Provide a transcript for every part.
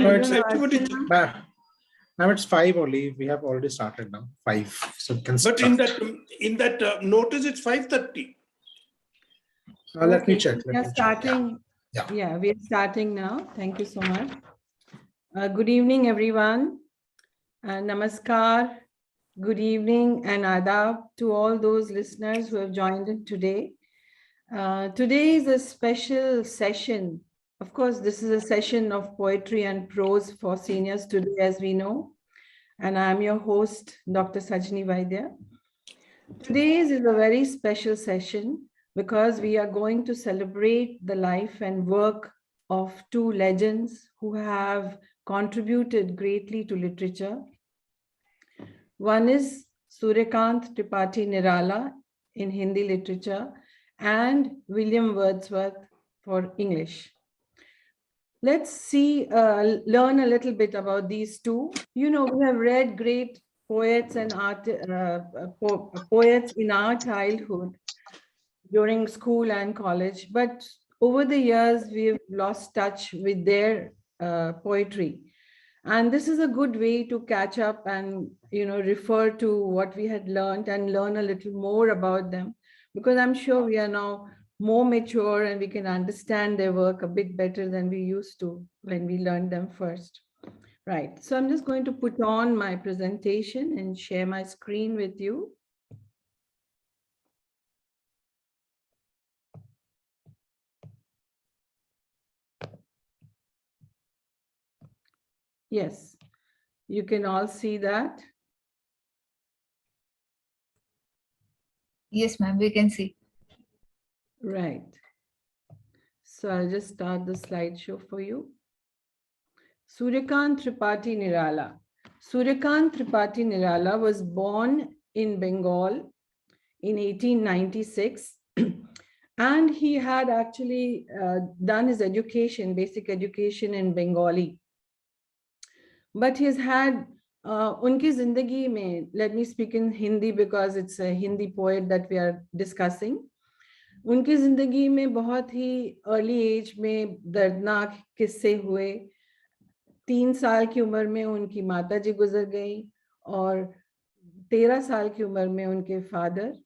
No, I it's don't know. activity. Now it's 5 only. We have already started now. 5. So you can But start. in that notice, it's 5:30. Let me check. We are starting. Yeah, we are starting now. Thank you so much. Good evening, everyone. Namaskar. Good evening and adab to all those listeners who have joined in today. Today is a special session. Of course, this is a session of poetry and prose for seniors today, as we know. And I'm your host, Dr. Sajni Vaidya. Today's is a very special session because we are going to celebrate the life and work of two legends who have contributed greatly to literature. One is Suryakant Tripathi Nirala in Hindi literature and William Wordsworth for English. Let's learn a little bit about these two. You know, we have read great poets and poets in our childhood during school and college, but over the years, we've lost touch with their poetry. And this is a good way to catch up and, you know, refer to what we had learned and learn a little more about them, because I'm sure we are now more mature and we can understand their work a bit better than we used to when we learned them first. Right. So I'm just going to put on my presentation and share my screen with you. Yes, you can all see that. Yes, ma'am, we can see. Right. So I'll just start the slideshow for you. Suryakant Tripathi Nirala. Suryakant Tripathi Nirala was born in Bengal in 1896. And he had actually done his education, basic education in Bengali. But he's had unki zindagi mein, let me speak in Hindi because it's a Hindi poet that we are discussing. उनकी जिंदगी में बहुत ही early as में दर्दनाक किस्से हुए. 3 साल की उम्र में उनकी माता जी गुजर गई और 13 साल की उम्र में उनके father.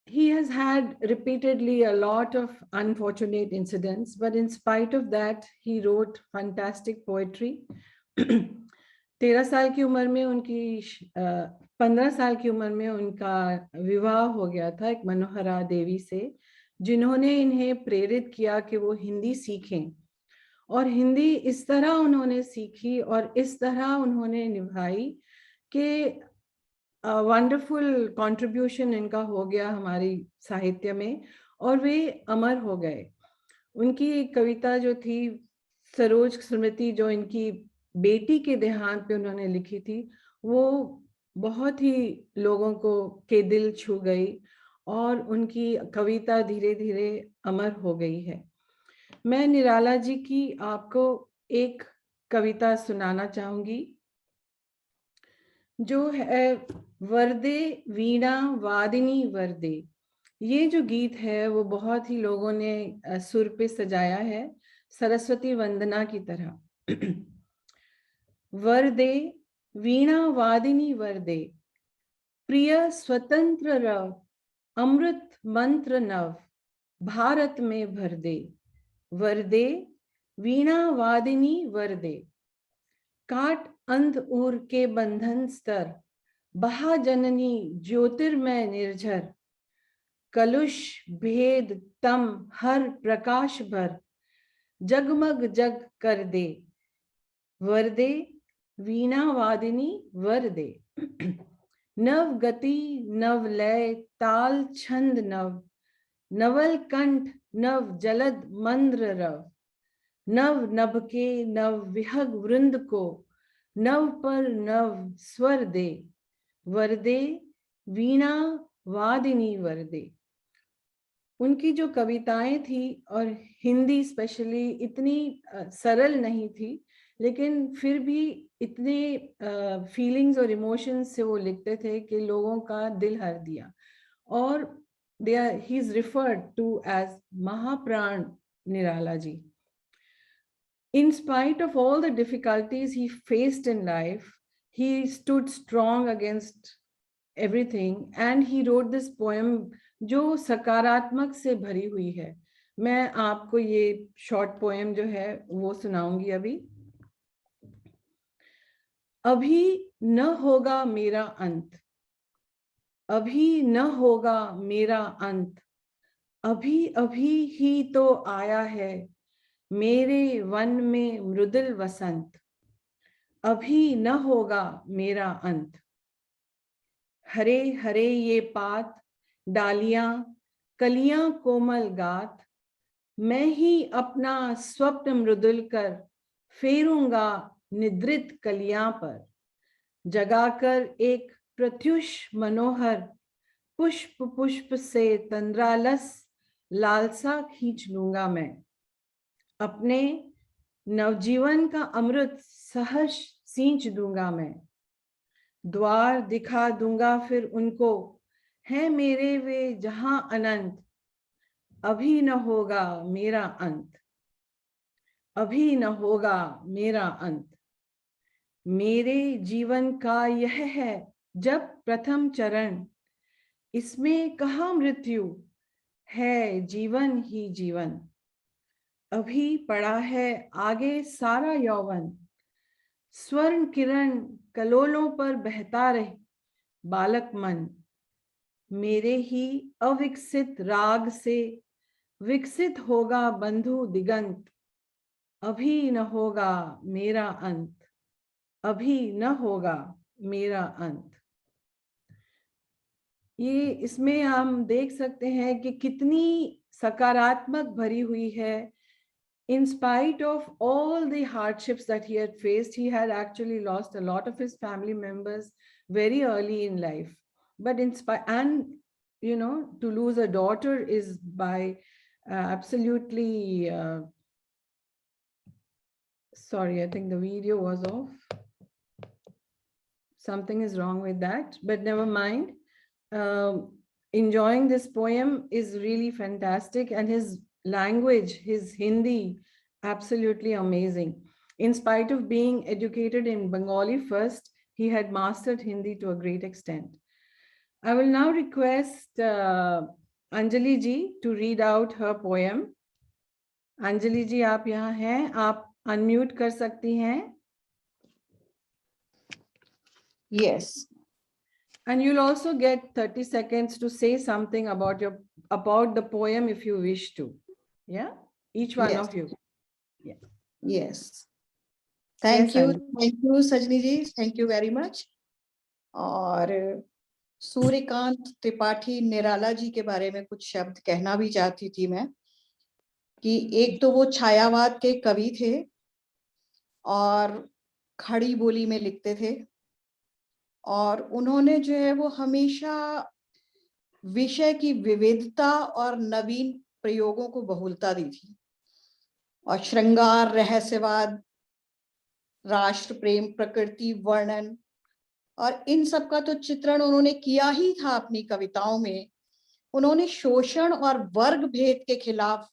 He has had repeatedly a lot of unfortunate incidents, but in spite of that, he wrote fantastic poetry. 13 साल की उम्र में उनकी 15 साल की उम्र में उनका विवाह हो गया था एक मनोहरा देवी से, जिन्होंने इन्हें प्रेरित किया कि वो हिंदी सीखें. और हिंदी इस तरह उन्होंने सीखी और इस तरह उन्होंने निभाई कि वंडरफुल कंट्रीब्यूशन इनका हो गया हमारी साहित्य में और वे अमर हो गए. उनकी कविता जो थी सरोज स्मृति, जो इनकी बेटी के देहांत पे उन्होंने लिखी थी, वो बहुत ही लोगों के दिल छू गई और उनकी कविता धीरे धीरे अमर हो गई है. मैं निराला जी की आपको एक कविता सुनाना चाहूंगी जो है वरदे वीणा वादिनी वरदे. ये जो गीत है वो बहुत ही लोगों ने सुर पे सजाया है सरस्वती वंदना की तरह. वरदे वीणा वादिनी वरदे, प्रिय स्वतंत्र रव, अमृत मंत्र नव, भारत में भर दे. वरदे वीणा वादिनी वरदे, काट अंध उर के बंधन स्तर, बहा जननी ज्योतिर्मय निर्झर, कलुष भेद तम हर प्रकाश भर, जगमग जग कर दे. वरदे वीणा वादिनी वरदे. नव गति नव लय ताल छंद नव, नवल कंठ नव जलद मंद्र रव, नव नभ के नव विहग वृंद को, नव पर नव स्वर दे. वरदे वीणा वादिनी वरदे. उनकी जो कविताएं थी और हिंदी स्पेशली इतनी सरल नहीं थी, लेकिन फिर भी इतने फीलिंग्स और इमोशंस से वो लिखते थे कि लोगों का दिल हर दिया. और he is referred to as महाप्राण Nirala ji. In spite of all the difficulties he faced in life, he stood strong against everything and he wrote this poem जो सकारात्मक से भरी हुई है. मैं आपको ये शॉर्ट पोएम जो है वो सुनाऊंगी अभी. अभी न होगा मेरा अंत, अभी न होगा मेरा अंत, अभी अभी ही तो आया है मेरे वन में मृदुल वसंत, अभी न होगा मेरा अंत. हरे हरे ये पात, डालियां, कलियां कोमल गात, मैं ही अपना स्वप्न मृदुल कर फेरूंगा निद्रित कलियां पर, जगाकर एक प्रत्युष मनोहर पुष्प पुष्प से तंद्रालस लालसा खींच लूंगा मैं. अपने नवजीवन का अमृत सहर्ष सींच दूंगा मैं. द्वार दिखा दूंगा फिर उनको, है मेरे वे जहां अनंत, अभी न होगा मेरा अंत, अभी न होगा मेरा अंत. मेरे जीवन का यह है जब प्रथम चरण, इसमें कहाँ मृत्यु, है जीवन ही जीवन. अभी पड़ा है आगे सारा यौवन, स्वर्ण किरण कलोलों पर बहता रहे बालक मन. मेरे ही अविकसित राग से विकसित होगा बंधु दिगंत, अभी न होगा मेरा अंत, अभी न होगा मेरा अंत. ये इसमें हम देख सकते हैं कि कितनी सकारात्मक भरी हुई है. In spite of all the hardships that he had faced, he had actually lost a lot of his family members very early in life. But in spite, and you know, to lose a daughter is by absolutely. Sorry, I think the video was off. Something is wrong with that, but never mind. Enjoying this poem is really fantastic, and his language, his Hindi, absolutely amazing. In spite of being educated in Bengali first, he had mastered Hindi to a great extent. I will now request Anjali ji to read out her poem. Anjali ji, आप यहाँ हैं, आप unmute कर सकती हैं. Yes. And you'll also get 30 seconds to say something about the poem if you wish to. Yeah, each one Yes. of you. Yeah. Yes. Thank Yes, you. Anjali. Thank you, Sajni ji. Thank you very much. और सूर्यकांत त्रिपाठी निराला जी के बारे में कुछ शब्द कहना भी चाहती थी मैं, कि एक तो वो छायावाद के कवि थे और खड़ी बोली में लिखते थे, और उन्होंने जो है वो हमेशा विषय की विविधता और नवीन प्रयोगों को बहुलता दी थी. और श्रृंगार, रहस्यवाद, राष्ट्र प्रेम, प्रकृति वर्णन और इन सब का तो चित्रण उन्होंने किया ही था अपनी कविताओं में. उन्होंने शोषण और वर्ग भेद के खिलाफ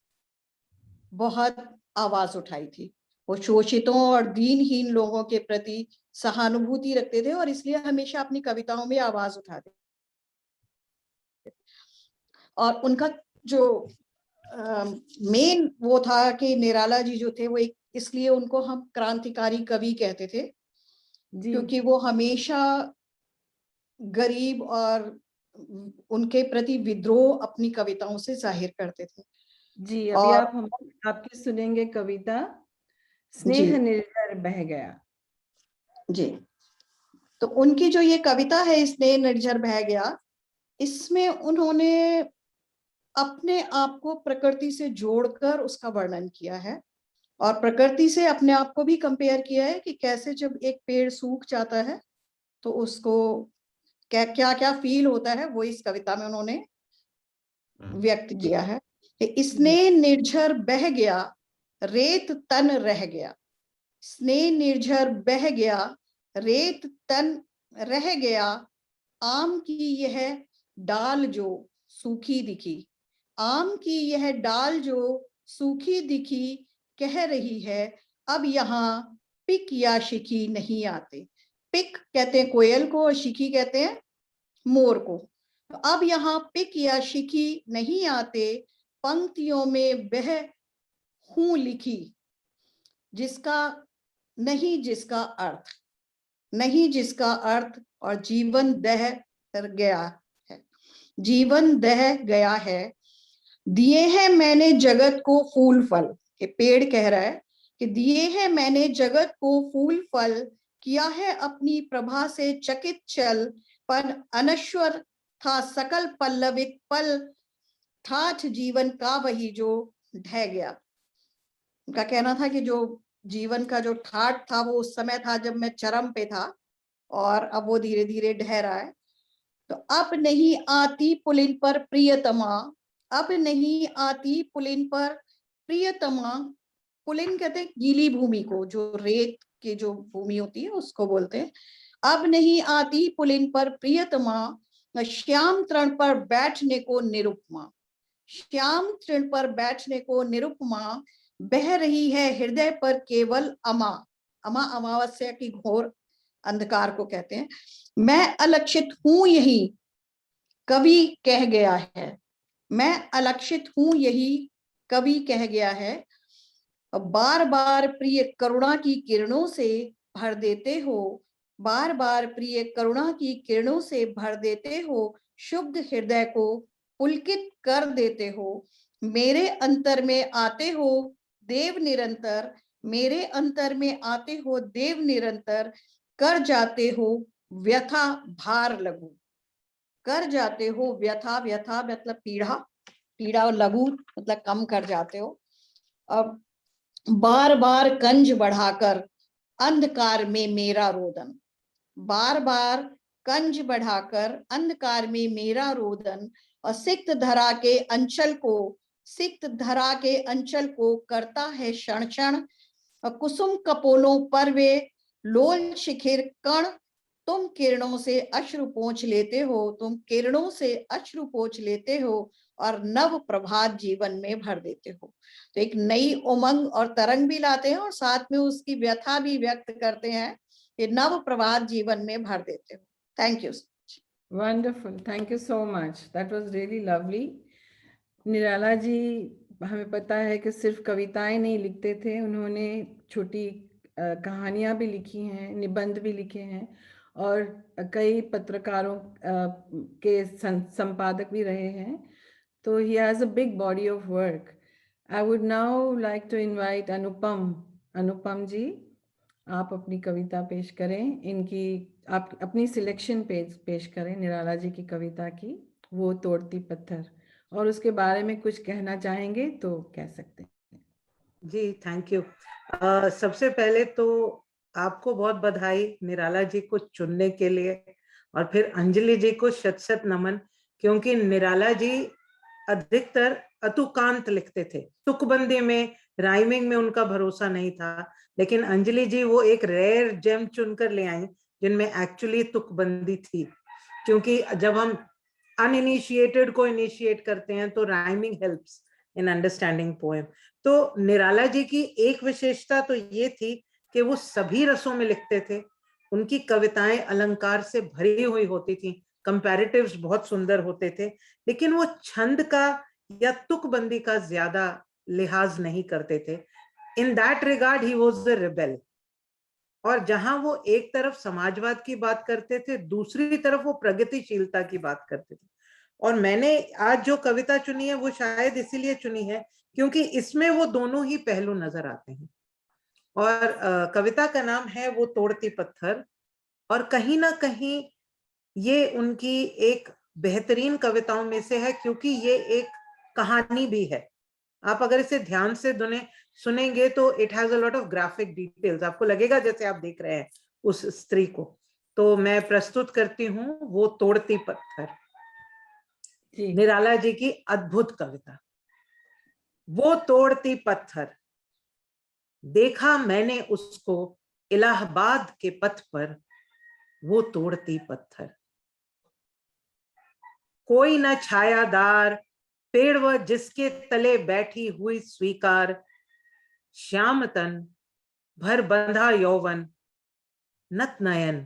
बहुत आवाज उठाई थी. वो शोषितों और दीनहीन लोगों के प्रति सहानुभूति रखते थे और इसलिए हमेशा अपनी कविताओं में आवाज उठाते. और उनका जो मेन वो था कि निराला जी जो थे वो एक, इसलिए उनको हम क्रांतिकारी कवि कहते थे, क्योंकि वो हमेशा गरीब और उनके प्रति विद्रोह अपनी कविताओं से जाहिर करते थे. जी, अभी आप हम आपकी सुनेंगे कविता स्नेह निर्झर बह गया. जी, तो उनकी जो ये कविता है स्नेह निर्झर बह गया, इसमें उन्होंने अपने आप को प्रकृति से जोड़कर उसका वर्णन किया है और प्रकृति से अपने आप को भी कंपेयर किया है कि कैसे जब एक पेड़ सूख जाता है तो उसको क्या क्या क्या फील होता है, वो इस कविता में उन्होंने व्यक्त किया है. स्नेह निर्झर बह गया, रेत तन रह गया. स्नेह निर्झर बह गया, रेत तन रह गया. आम की यह डाल जो सूखी दिखी, आम की यह डाल जो सूखी दिखी, कह रही है अब यहाँ पिक या शिखी नहीं आते। पिक कहते हैं कोयल को और शिखी कहते हैं मोर को। तो अब यहाँ पिक या शिखी नहीं आते, पंक्तियों में वह हूं लिखी जिसका नहीं जिसका अर्थ, नहीं जिसका अर्थ, और जीवन दह गया है, जीवन दह गया है। दिए हैं मैंने जगत को फूल फल, ये पेड़ कह रहा है कि दिए हैं मैंने जगत को फूल फल, किया है अपनी प्रभा से चकित चल, पर अनश्वर था सकल पल्लवित पल, ठाठ जीवन का वही जो ढह गया। उनका कहना था कि जो जीवन का जो ठाठ था वो उस समय था जब मैं चरम पे था, और अब वो धीरे धीरे ढह रहा है। तो अब नहीं आती पुलिन पर प्रियतमा, अब नहीं आती पुलिन पर प्रियतमा। पुलिन कहते हैं गीली भूमि को, जो रेत की जो भूमि होती है उसको बोलते हैं। अब नहीं आती पुलिन पर प्रियतमा, श्याम तृण पर बैठने को निरुपमा, श्याम तृण पर बैठने को निरुपमा, बह रही है हृदय पर केवल अमा। अमा अमावस्या की घोर अंधकार को कहते हैं। मैं अलक्षित हूं यही कवि कह गया है, मैं अलक्षित हूं यही कवि कह गया है। बार बार प्रिय करुणा की किरणों से भर देते हो, बार बार प्रिय करुणा की किरणों से भर देते हो, शुद्ध हृदय को पुलकित कर देते हो। मेरे अंतर में आते हो देव निरंतर, मेरे अंतर में आते हो देव निरंतर, कर जाते हो व्यथा भार लघु, कर जाते हो व्यथा, व्यथा मतलब पीड़ा, पीड़ा, और लघु मतलब कम कर जाते हो। अब बार बार कंज बढ़ाकर अंधकार में मेरा रोदन, बार बार कंज बढ़ाकर अंधकार में मेरा रोदन, और सिक्त धरा के अंचल को, सिक्त धरा के अंचल को करता है क्षण क्षण, और कुसुम कपोलों पर वे लोल शिखिर कण, तुम किरणों से अश्रु पोंछ लेते हो, तुम किरणों से अश्रु पोंछ लेते हो, और नव प्रभात जीवन में भर देते हो। तो एक नई उमंग और तरंग भी लाते हैं, और साथ में उसकी व्यथा भी व्यक्त करते हैं कि नव प्रभात जीवन में भर देते हो। Thank you. Wonderful. Thank you so much. That was really lovely. Nirala ji, हमें पता है कि सिर्फ कविताएं नहीं लिखते थे, उन्होंने छोटी कहानियां भी लिखी हैं, निबंध भी लिखे हैं, और कई पत्रकारों के संपादक भी रहे हैं। तो he has a big body of work. I would now like to invite अनुपम जी, आप अपनी कविता पेश करें। इनकी आप अपनी सिलेक्शन पेश करें निराला जी की कविता की, वो तोड़ती पत्थर, और उसके बारे में कुछ कहना चाहेंगे तो कह सकते हैं। जी थैंक यू। सबसे पहले तो आपको बहुत बधाई निराला जी को चुनने के लिए, और फिर अंजलि जी को शत शत नमन, क्योंकि निराला जी अधिकतर अतुकांत लिखते थे, तुकबंदी में, राइमिंग में उनका भरोसा नहीं था, लेकिन अंजलि जी वो एक रेयर जेम चुनकर ले आई जिनमें एक्चुअली तुकबंदी थी। क्योंकि जब हम अनइनिशिएटेड को इनिशिएट करते हैं तो rhyming helps in understanding poem. तो निराला जी की एक विशेषता तो ये थी कि वो सभी रसों में लिखते थे, उनकी कविताएं अलंकार से भरी हुई होती थी, कंपैरेटिव्स बहुत सुंदर होते थे, लेकिन वो छंद का या तुकबंदी का ज्यादा लिहाज नहीं करते थे। In that regard he was the rebel. और जहां वो एक तरफ समाजवाद की बात करते थे, दूसरी तरफ वो प्रगतिशीलता की बात करते थे। और मैंने आज जो कविता चुनी है वो शायद इसीलिए चुनी है क्योंकि इसमें वो दोनों ही पहलू नजर आते हैं। और कविता का नाम है वो तोड़ती पत्थर, और कहीं ना कहीं ये उनकी एक बेहतरीन कविताओं में से है, क्योंकि ये एक कहानी भी है। आप अगर इसे ध्यान से सुनेंगे तो it has a lot of graphic details, आपको लगेगा जैसे आप देख रहे हैं उस स्त्री को। तो मैं प्रस्तुत करती हूँ वो तोड़ती पत्थर, निराला जी की अद्भुत कविता। वो तोड़ती पत्थर, देखा मैंने उसको इलाहाबाद के पथ पर, वो तोड़ती पत्थर। कोई न छायादार पेड़ व जिसके तले बैठी हुई स्वीकार, श्याम तन भर बंधा यौवन, नत नयन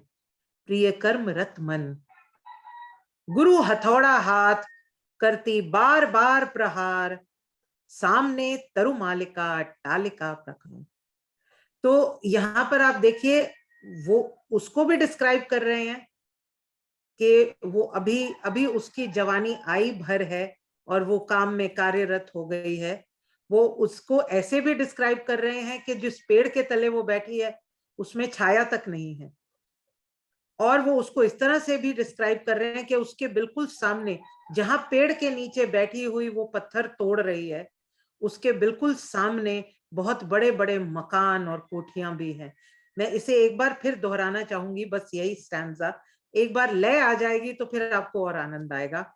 प्रिय कर्म रत मन, गुरु हथौड़ा हाथ करती बार बार प्रहार, सामने तरु मालिका टालिका प्रकार। तो यहां पर आप देखिए वो उसको भी डिस्क्राइब कर रहे हैं कि वो अभी अभी उसकी जवानी आई भर है और वो काम में कार्यरत हो गई है। वो उसको ऐसे भी डिस्क्राइब कर रहे हैं कि जिस पेड़ के तले वो बैठी है उसमें छाया तक नहीं है, और वो उसको इस तरह से भी डिस्क्राइब कर रहे हैं कि उसके बिल्कुल सामने, जहां पेड़ के नीचे बैठी हुई वो पत्थर तोड़ रही है, उसके बिल्कुल सामने बहुत बड़े बड़े मकान और कोठियां भी हैं। मैं इसे एक बार फिर दोहराना चाहूंगी, बस यही स्टैंजा, एक बार लय आ जाएगी तो फिर आपको और आनंद आएगा।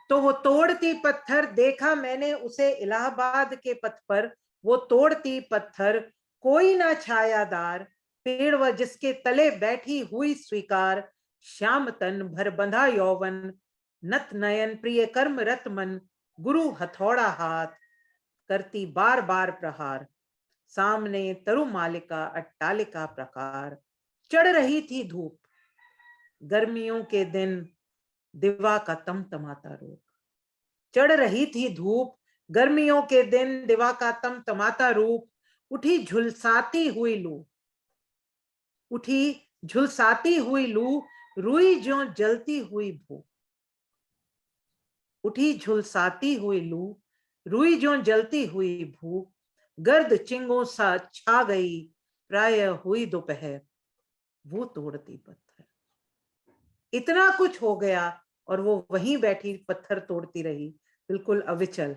तो वो तोड़ती पत्थर देखा मैंने उसे इलाहाबाद के पथ पर, वो तोड़ती पत्थर कोई ना छायादार, पेड़ व जिसके तले बैठी हुई स्वीकार, श्याम तन भर बंधा यौवन, नत नयन प्रिय कर्म रत मन, गुरु हथौड़ा हाथ करती बार बार प्रहार, सामने तरु मालिका अट्टालिका प्रकार। चढ़ रही थी धूप गर्मियों के दिन, दिवा का तमतमाता रूप। चढ़ रही थी धूप गर्मियों के दिन, दिवा का तमतमाता रूप, उठी झुलसाती हुई लू, उठी झुलसाती हुई लू, रुई ज्यों जलती हुई भू, उठी झुलसाती हुई लू, रुई ज्यों जलती हुई भू, गर्द चिंगों सा छा गई प्राय हुई दोपहर, वो तोड़ती पत्थर। इतना कुछ हो गया और वो वहीं बैठी पत्थर तोड़ती रही, बिल्कुल अविचल।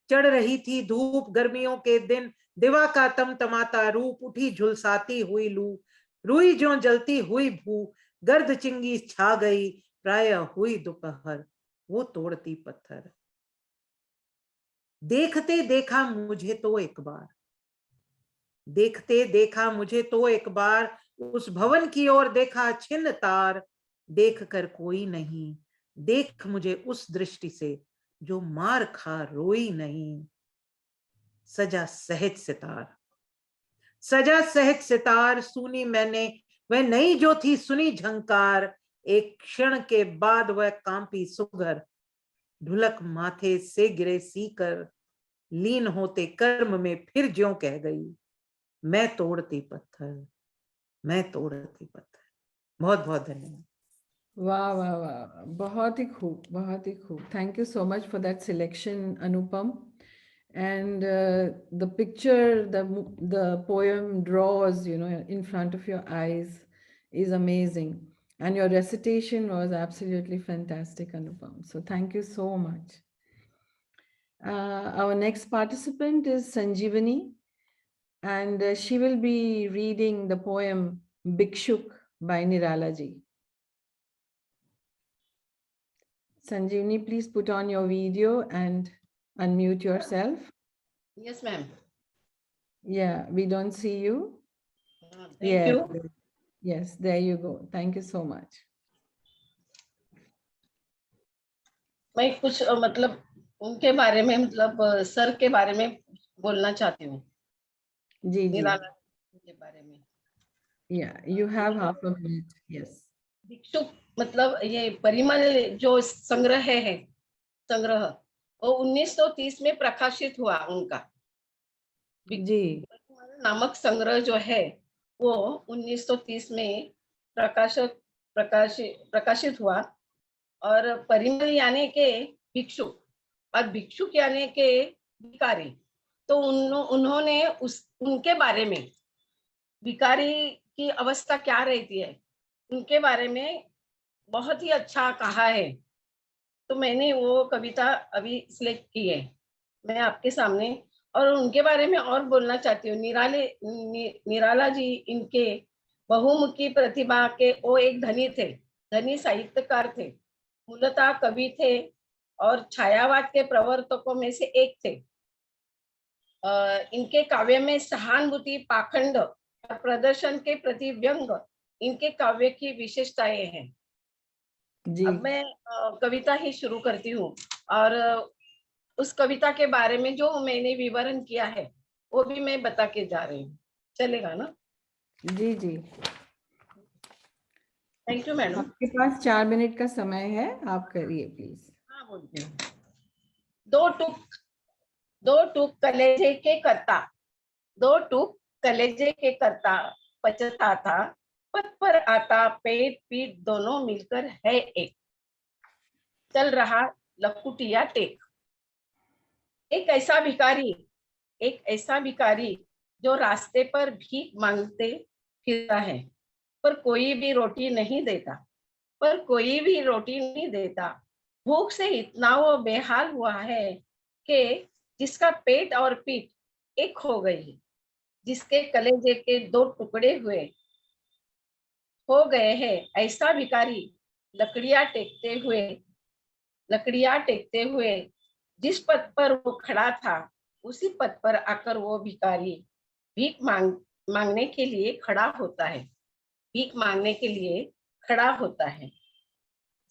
चढ़ रही थी धूप गर्मियों के दिन, दिवा का तमतमाता रूप, उठी झुलसाती हुई लू, रुई ज्यों जलती हुई भू, गर्द चिंगी छा गई प्राय हुई दोपहर, वो तोड़ती पत्थर। देखते देखा मुझे तो एक बार, देखते देखा मुझे तो एक बार, उस भवन की ओर देखा छिन्न तार, देख कर कोई नहीं, देख मुझे उस दृष्टि से जो मार खा रोई नहीं। सजा सहज सितार, सजा सहज सितार, सुनी मैंने वह नहीं जो थी सुनी झंकार, एक क्षण के बाद वह कांपी सुघर, ढुलक माथे से गिरे सीकर, लीन होते कर्म में फिर ज्यों कह गई, मैं तोड़ती पत्थर, मैं तोड़ती पत्थर। बहुत बहुत धन्यवाद। वाह वाह वाह, बहुत ही खूब, बहुत ही खूब. Thank you so much for that selection, Anupam. And the picture, the poem draws, you know, in front of your eyes is amazing. And your recitation was absolutely fantastic, Anupam. So thank you so much. Our next participant is Sanjivani, and she will be reading the poem Bhikshuk by Nirala ji. Sanjivani, please put on your video and unmute yourself. Yes, ma'am. Yeah, we don't see you. Thank you. Yes, there you go. Thank you so much. मैं कुछ मतलब उनके बारे में, मतलब sir के बारे में बोलना चाहती हूँ, जी जी. निराला के बारे में. Yeah, you have half a minute. Yes. भिक्षुक मतलब ये परिमल जो संग्रह है, संग्रह वो 1930 में प्रकाशित हुआ उनका. जी. नामक संग्रह जो है वो 1930 में प्रकाशित हुआ. और परिमल यानी के भिक्षुक और भिक्षुक यानी के भिखारी. तो उन्होंने उनके बारे में, भिखारी की अवस्था क्या रहती है उनके बारे में बहुत ही अच्छा कहा है. तो मैंने वो कविता अभी सिलेक्ट की है मैं आपके सामने, और उनके बारे में और बोलना चाहती हूँ. निराला जी इनके बहुमुखी प्रतिभा के वो एक धनी थे, धनी साहित्यकार थे, मूलतः कवि थे और छायावाद के प्रवर्तकों में से एक थे. इनके काव्य में सहानुभूति, पाखंड और प्रदर्शन के प्रति व्यंग इनके काव्य की विशेषताएं हैं. जी. अब मैं कविता ही शुरू करती हूँ और उस कविता के बारे में जो मैंने विवरण किया है वो भी मैं बता के जा रही हूँ. चलेगा ना? जी जी, थैंक यू मैडम। आपके पास 4 मिनट का समय है, आप करिए प्लीज। हाँ बोलती हूँ। दो टूक कलेजे के करता, दो टूक कलेजे के करता, पचता था पथ पर आता, पेट पीठ दोनों मिलकर है एक, चल रहा लकुटिया टेक। एक ऐसा भिखारी, एक ऐसा भिखारी जो रास्ते पर भीख मांगते फिरता है, पर कोई भी रोटी नहीं देता, पर कोई भी रोटी नहीं देता। भूख से इतना वो बेहाल हुआ है कि जिसका पेट और पीठ एक हो गई, जिसके कलेजे के दो टुकड़े हुए हो गए हैं, ऐसा भिखारी लकड़ियां टेकते हुए, लकड़ियां टेकते हुए जिस पद पर वो खड़ा था, उसी पद पर आकर वो भिखारी भीख मांगने के लिए खड़ा होता है, भीख मांगने के लिए खड़ा होता है।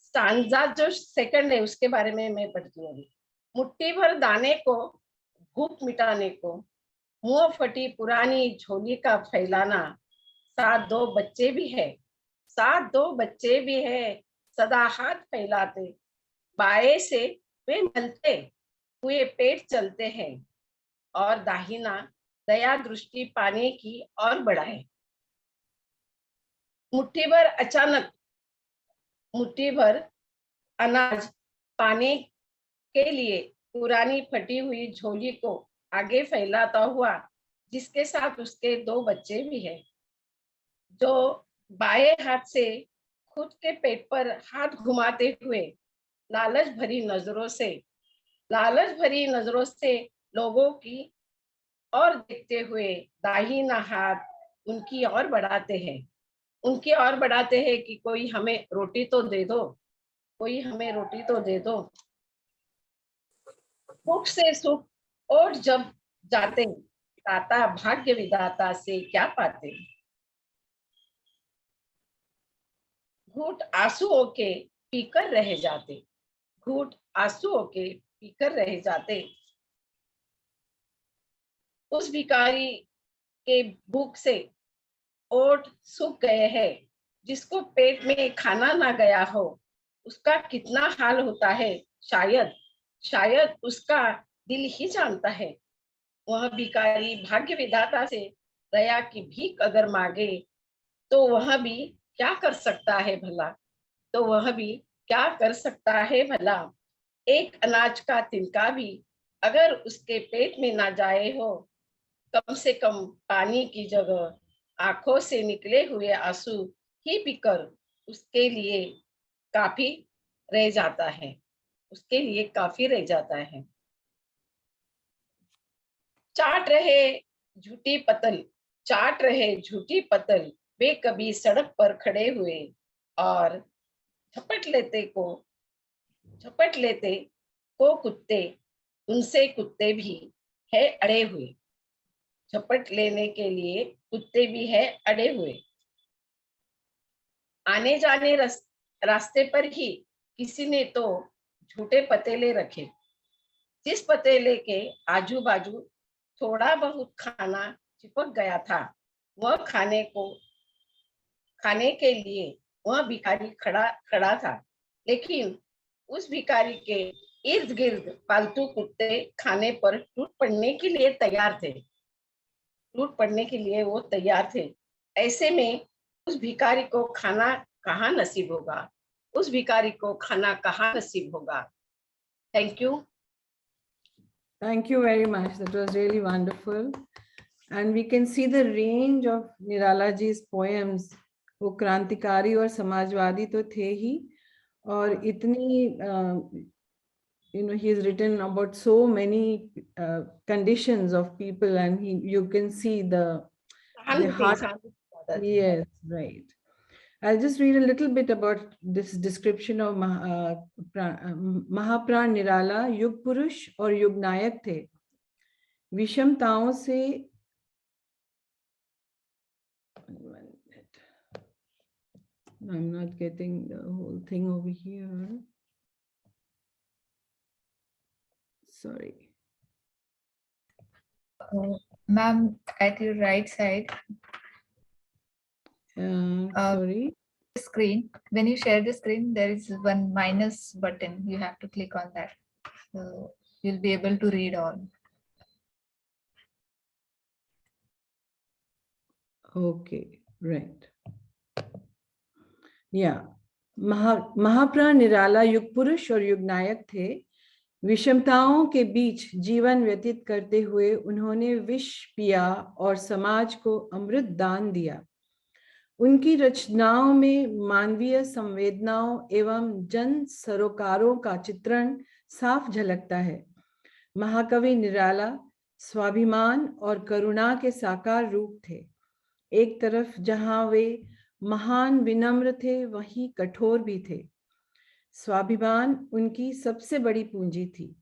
स्टांजा जो सेकंड है उसके बारे में मैं पढ़ती हूँ अभी। मुट्ठी भर दाने को भूख मिटाने को, मुंह फटी पुरानी झोली का फैलाना, साथ दो बच्चे भी है, साथ दो बच्चे भी है, सदा हाथ फैलाते, बाएं से वे मलते हुए पेट चलते हैं, और दाहिना दया दृष्टि पाने की और बढ़ाए। मुट्ठी भर अचानक, मुट्ठी भर अनाज पाने के लिए पुरानी फटी हुई झोली को आगे फैलाता हुआ, जिसके साथ उसके दो बच्चे भी हैं, जो बाएं हाथ से खुद के पेट पर हाथ घुमाते हुए लालच भरी नजरों से, लालच भरी नजरों से लोगों की और देखते हुए दाहिना हाथ उनकी ओर बढ़ाते हैं, उनकी ओर बढ़ाते हैं कि कोई हमें रोटी तो दे दो, कोई हमें रोटी तो दे दो। सुख से सुख और जब जाते, दाता भाग्य विधाता से क्या पाते। घूट आंसुओं के पीकर रह जाते, घूट आंसुओं के पीकर रह जाते। उस भिखारी के भूख से ओठ सूख गए हैं, जिसको पेट में खाना ना गया हो, उसका कितना हाल होता है, शायद शायद उसका दिल ही जानता है। वह भिखारी भाग्य विधाता से दया की भीख अगर मांगे, तो वह भी क्या कर सकता है भला, तो वह भी क्या कर सकता है भला। एक अनाज का तिनका भी अगर उसके पेट में ना जाए हो, कम से कम पानी की जगह आंखों से निकले हुए आंसू ही पीकर उसके लिए काफी रह जाता है, उसके लिए काफी रह जाता है। चाट रहे झूठी पतल, चाट रहे झूठी पतल, वे कभी सड़क पर खड़े हुए और झपट लेते को, झपट लेते को कुत्ते, उनसे कुत्ते भी है अड़े हुए, झपट लेने के लिए कुत्ते भी है अड़े हुए। आने जाने रास्ते पर ही किसी ने तो झूठे पतेले रखे, जिस पतेले के आजू बाजू थोड़ा बहुत खाना चिपक गया था, वह खाने के लिए वह भिखारी खड़ा खड़ा था, लेकिन उस भिखारी के इर्द गिर्द पालतू कुत्ते खाने पर टूट पड़ने के लिए तैयार थे, टूट पड़ने के लिए वो तैयार थे। ऐसे में उस भिखारी को खाना कहाँ नसीब होगा, उस भिखारी को खाना कहाँ नसीब होगा। Thank you. Thank you very much. That was really wonderful. And we can see the range of Nirala ji's poems. वो क्रांतिकारी और समाजवादी तो थे ही, और इतनी he has written about so many conditions of people, and you can see the heart. Yes, right. I'll just read a little bit about this description of महाप्राण निराला युग पुरुष और युग नायक थे। विषमताओं से I'm not getting the whole thing over here. Sorry. Ma'am, at your right side, Sorry. screen, when you share the screen, there is one minus button. You have to click on that. So you'll be able to read all. Okay, right. Yeah. महाप्राण निराला युग पुरुष और युग नायक थे। विषमताओं के बीच जीवन व्यतीत करते हुए उन्होंने विष पिया और समाज को अमृत दान दिया। उनकी रचनाओं में मानवीय संवेदनाओं एवं जन सरोकारों का चित्रण साफ झलकता है। महाकवि निराला स्वाभिमान और करुणा के साकार रूप थे। एक तरफ जहां वे महान विनम्र थे, वहीं कठोर भी थे। स्वाभिमान उनकी सबसे बड़ी पूंजी थी।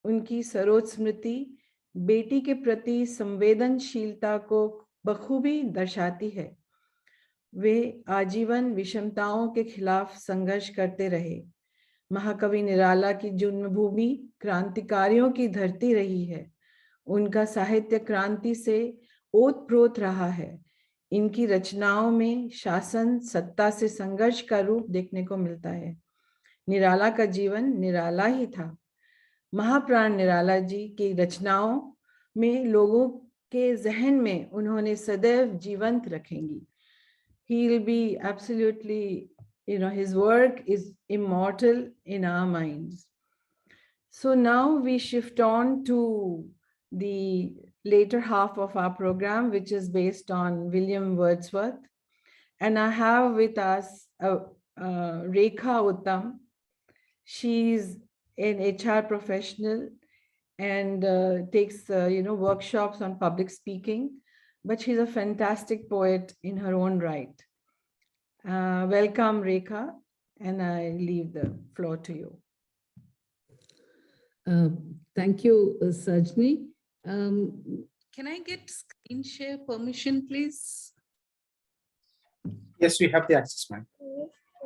उनकी सरोज स्मृति बेटी के प्रति संवेदनशीलता को बखूबी दर्शाती है। वे आजीवन विषमताओं के खिलाफ संघर्ष करते रहे। महाकवि निराला की जन्मभूमि क्रांतिकारियों की धरती रही है। उनका साहित्य क्रांति से ओतप्रोत रहा है। इनकी रचनाओं में शासन सत्ता से संघर्ष का रूप देखने को मिलता है। निराला का जीवन निराला ही था। महाप्राण निराला जी की रचनाओं में लोगों के जहन में उन्होंने सदैव जीवंत रखेंगी। He will be absolutely, his work is immortal in our minds. So now we shift on to the later half of our program, which is based on William Wordsworth. And I have with us Rekha Uttam. She's an HR professional and takes workshops on public speaking, but she's a fantastic poet in her own right. Welcome, Rekha, and I leave the floor to you. Thank you, Sajni. Can I get screen share permission, please? Yes, we have the access, ma'am.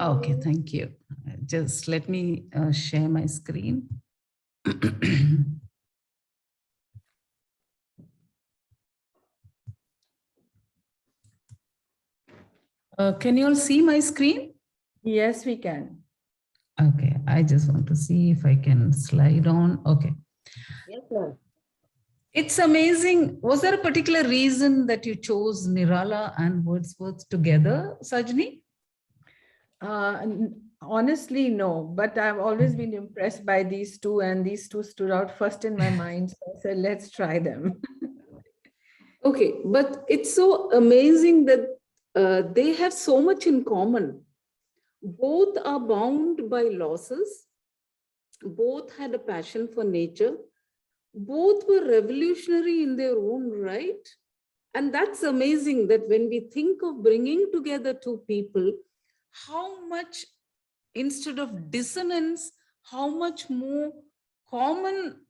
Okay, thank you. Just let me share my screen. Can you all see my screen? Yes, we can. Okay, I just want to see if I can slide on. Okay. Yes, ma'am. It's amazing. Was there a particular reason that you chose Nirala and Wordsworth together, Sajni? Honestly, no, but I've always been impressed by these two, and these two stood out first in my mind. So I said, let's try them. Okay, but it's so amazing that they have so much in common. Both are bound by losses. Both had a passion for nature. Both were revolutionary in their own right. And that's amazing that when we think of bringing together two people, how much, instead of dissonance, how much more common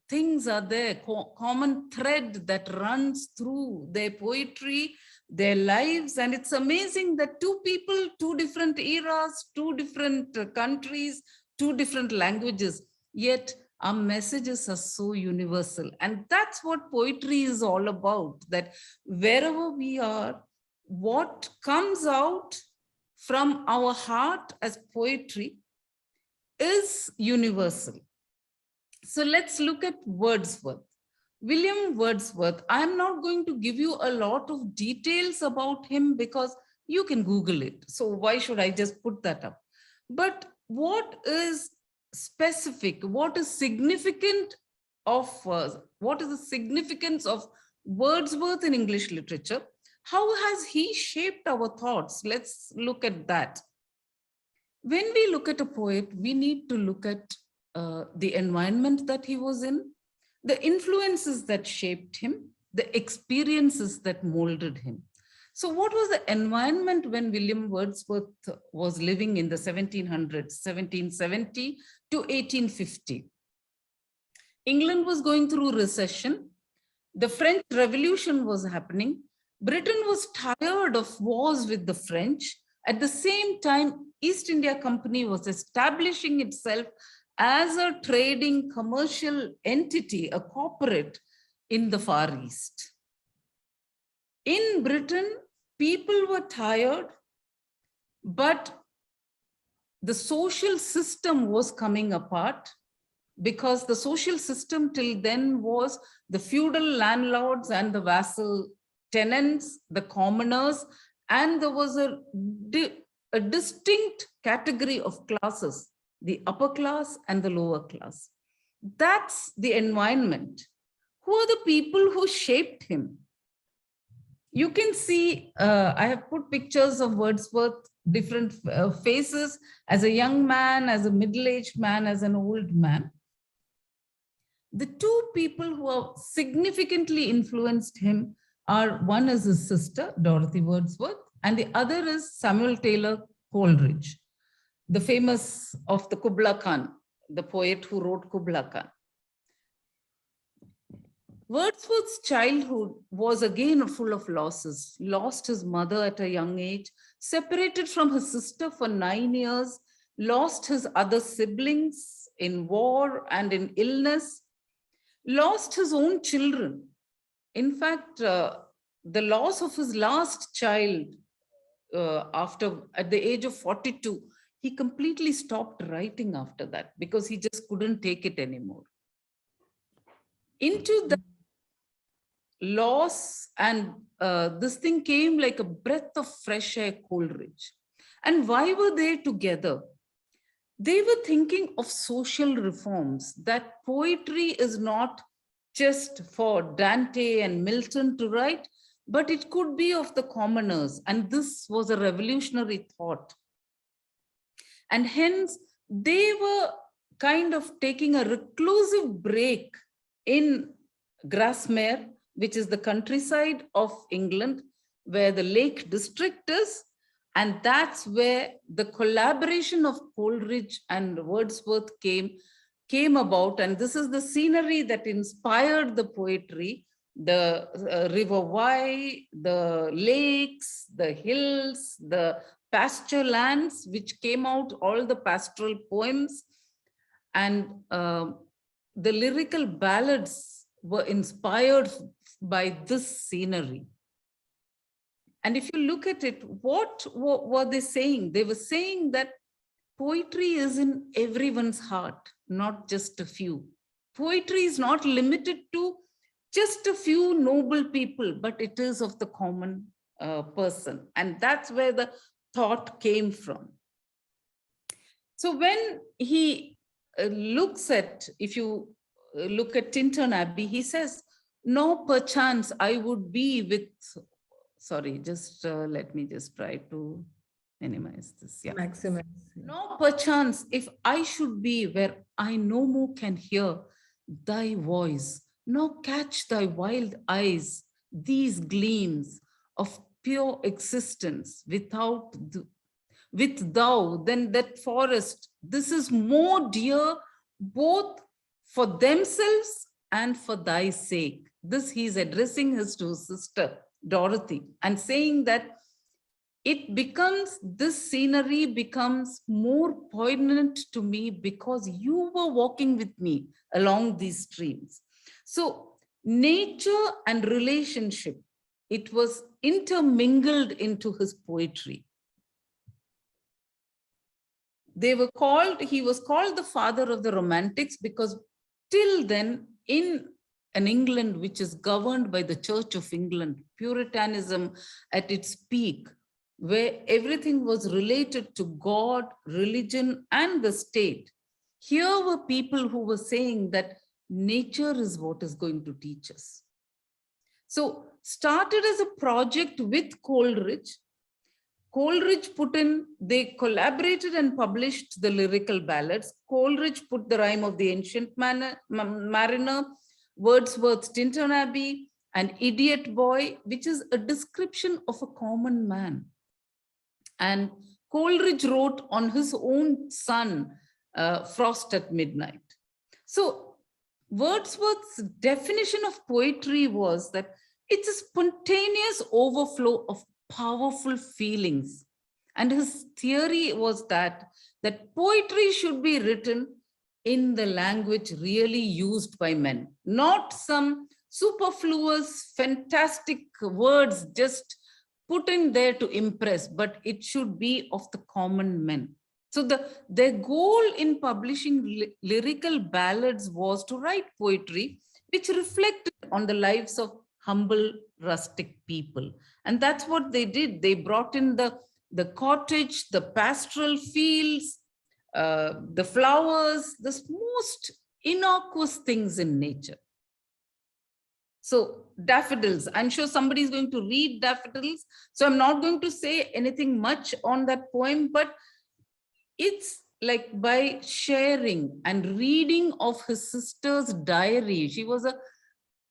things are there, common thread that runs through their poetry, their lives. And it's amazing that two people, two different eras, two different countries, two different languages, yet our messages are so universal. And that's what poetry is all about, that wherever we are, what comes out from our heart as poetry is universal. So let's look at Wordsworth. William Wordsworth, I'm not going to give you a lot of details about him because you can Google it. So why should I just put that up? But what is specific, what is significant of, what is the significance of Wordsworth in English literature? How has he shaped our thoughts? Let's look at that. When we look at a poet, we need to look at the environment that he was in, the influences that shaped him, the experiences that molded him. So what was the environment when William Wordsworth was living in the 1700s, 1770 to 1850? England was going through recession. The French Revolution was happening. Britain was tired of wars with the French. At the same time, East India Company was establishing itself as a trading commercial entity, a corporate, in the Far East. In Britain, people were tired, but the social system was coming apart, because the social system till then was the feudal landlords and the vassal tenants, the commoners, and there was a distinct category of classes, the upper class and the lower class. That's the environment. Who are the people who shaped him? You can see, I have put pictures of Wordsworth, different faces, as a young man, as a middle-aged man, as an old man. The two people who have significantly influenced him are, one is his sister, Dorothy Wordsworth, and the other is Samuel Taylor Coleridge, the famous of the Kubla Khan, the poet who wrote Kubla Khan. Wordsworth's childhood was again full of losses. Lost his mother at a young age, separated from his sister for 9 years, lost his other siblings in war and in illness, lost his own children. In fact, the loss of his last child at the age of 42, he completely stopped writing after that because he just couldn't take it anymore. Into the loss, and this thing came like a breath of fresh air, Coleridge. And why were they together? They were thinking of social reforms, that poetry is not just for Dante and Milton to write, but it could be of the commoners. And this was a revolutionary thought. And hence, they were kind of taking a reclusive break in Grasmere, which is the countryside of England, where the Lake District is. And that's where the collaboration of Coleridge and Wordsworth came about. And this is the scenery that inspired the poetry, the River Wye, the lakes, the hills, the pasture lands, which came out, all the pastoral poems. And the lyrical ballads were inspired by this scenery. And if you look at it, what were they saying? They were saying that poetry is in everyone's heart, not just a few. Poetry is not limited to just a few noble people, but it is of the common person. And that's where the thought came from. So when he looks at, if you look at Tintern Abbey, he says, no, perchance I would be with, sorry, just let me just try to minimize this. Yeah. Maximize. No, perchance if I should be where I no more can hear thy voice, nor catch thy wild eyes, these gleams of pure existence with thou, then that forest, this is more dear both for themselves and for thy sake. This he's addressing to his sister, Dorothy, and saying that this scenery becomes more poignant to me because you were walking with me along these streams. So nature and relationship, it was intermingled into his poetry. He was called the father of the Romantics because till then, in an England which is governed by the Church of England, Puritanism at its peak, where everything was related to God, religion, and the state, here were people who were saying that nature is what is going to teach us. So started as a project with Coleridge. Coleridge they collaborated and published the lyrical ballads. Coleridge put the Rime of the Ancient Mariner, Wordsworth's Tintern Abbey, and Idiot Boy, which is a description of a common man. And Coleridge wrote on his own son, Frost at Midnight. So Wordsworth's definition of poetry was that it's a spontaneous overflow of powerful feelings. And his theory was that poetry should be written in the language really used by men, not some superfluous, fantastic words just put in there to impress, but it should be of the common men. So their goal in publishing lyrical ballads was to write poetry which reflected on the lives of humble, rustic people. And that's what they did. They brought in the cottage, the pastoral fields, the flowers, the most innocuous things in nature. So Daffodils, I'm sure somebody is going to read Daffodils. So I'm not going to say anything much on that poem, but it's like by sharing and reading of his sister's diary. She was a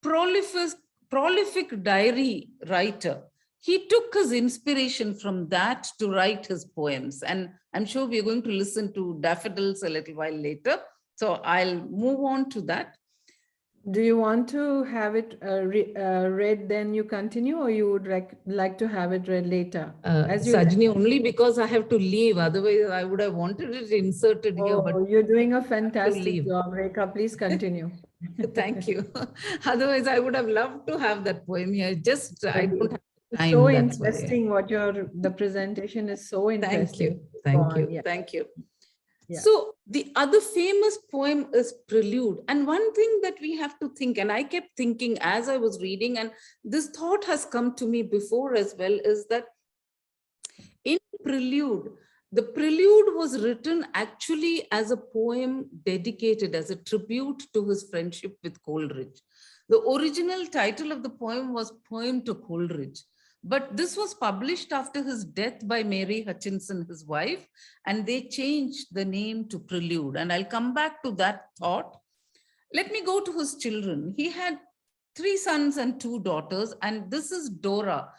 prolific diary writer. He took his inspiration from that to write his poems. And I'm sure we're going to listen to Daffodils a little while later. So I'll move on to that. Do you want to have it read, then you continue, or you would like to have it read later? Sajni, only because I have to leave. Otherwise, I would have wanted it inserted here. But you're doing a fantastic job, Rekha. Please continue. Thank you. Otherwise, I would have loved to have that poem here. Just I don't have time. So interesting. The presentation is so interesting. Thank you. Yeah. Thank you. Yeah. So the other famous poem is Prelude. And one thing that we have to think, and I kept thinking as I was reading, and this thought has come to me before as well, is that in Prelude, the Prelude was written actually as a poem dedicated as a tribute to his friendship with Coleridge. The original title of the poem was Poem to Coleridge. But this was published after his death by Mary Hutchinson, his wife, and they changed the name to Prelude. And I'll come back to that thought. Let me go to his children. He had 3 sons and 2 daughters, and this is Dora,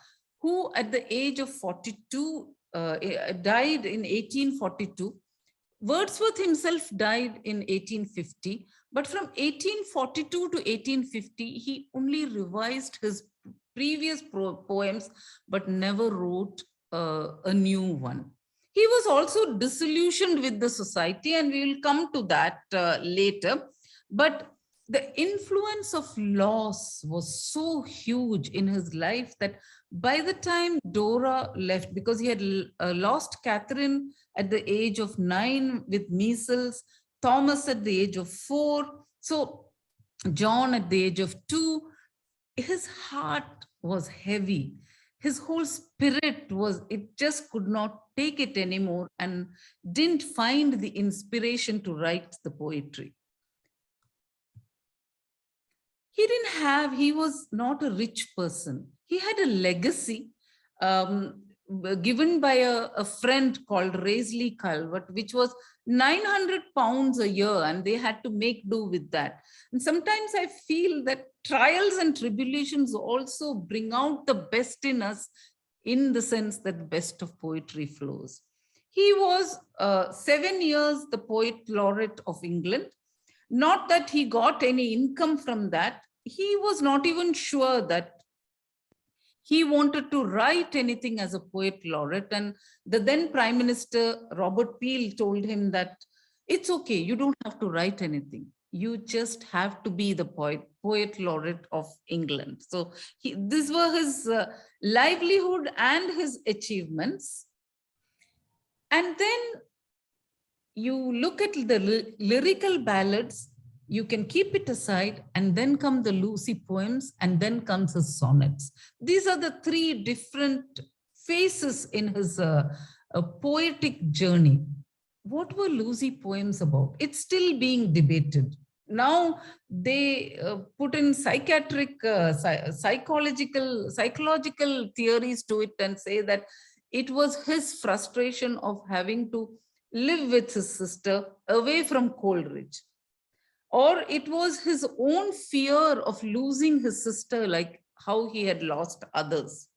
who at the age of 42 died in 1842. Wordsworth himself died in 1850, but from 1842 to 1850, he only revised his previous poems, but never wrote a new one. He was also disillusioned with the society, and we will come to that later. But the influence of loss was so huge in his life that by the time Dora left, because he had lost Catherine at the age of 9 with measles, Thomas at the age of 4, so John at the age of 2, his heart was heavy. His whole spirit it just could not take it anymore and didn't find the inspiration to write the poetry. He was not a rich person. He had a legacy given by a friend called Raisley Calvert, which was £900 a year, and they had to make do with that. And sometimes I feel that trials and tribulations also bring out the best in us, in the sense that the best of poetry flows. He was 7 years the Poet Laureate of England. Not that he got any income from that. He was not even sure that he wanted to write anything as a Poet Laureate. And the then Prime Minister, Robert Peel, told him that it's okay, you don't have to write anything. You just have to be the Poet Laureate of England. So these were his livelihood and his achievements. And then you look at the lyrical ballads, you can keep it aside, and then come the Lucy poems, and then comes his sonnets. These are the 3 different phases in his poetic journey. What were Lucy poems about? It's still being debated. Now they put in psychological theories to it and say that it was his frustration of having to live with his sister away from Coleridge. Or it was his own fear of losing his sister, like how he had lost others.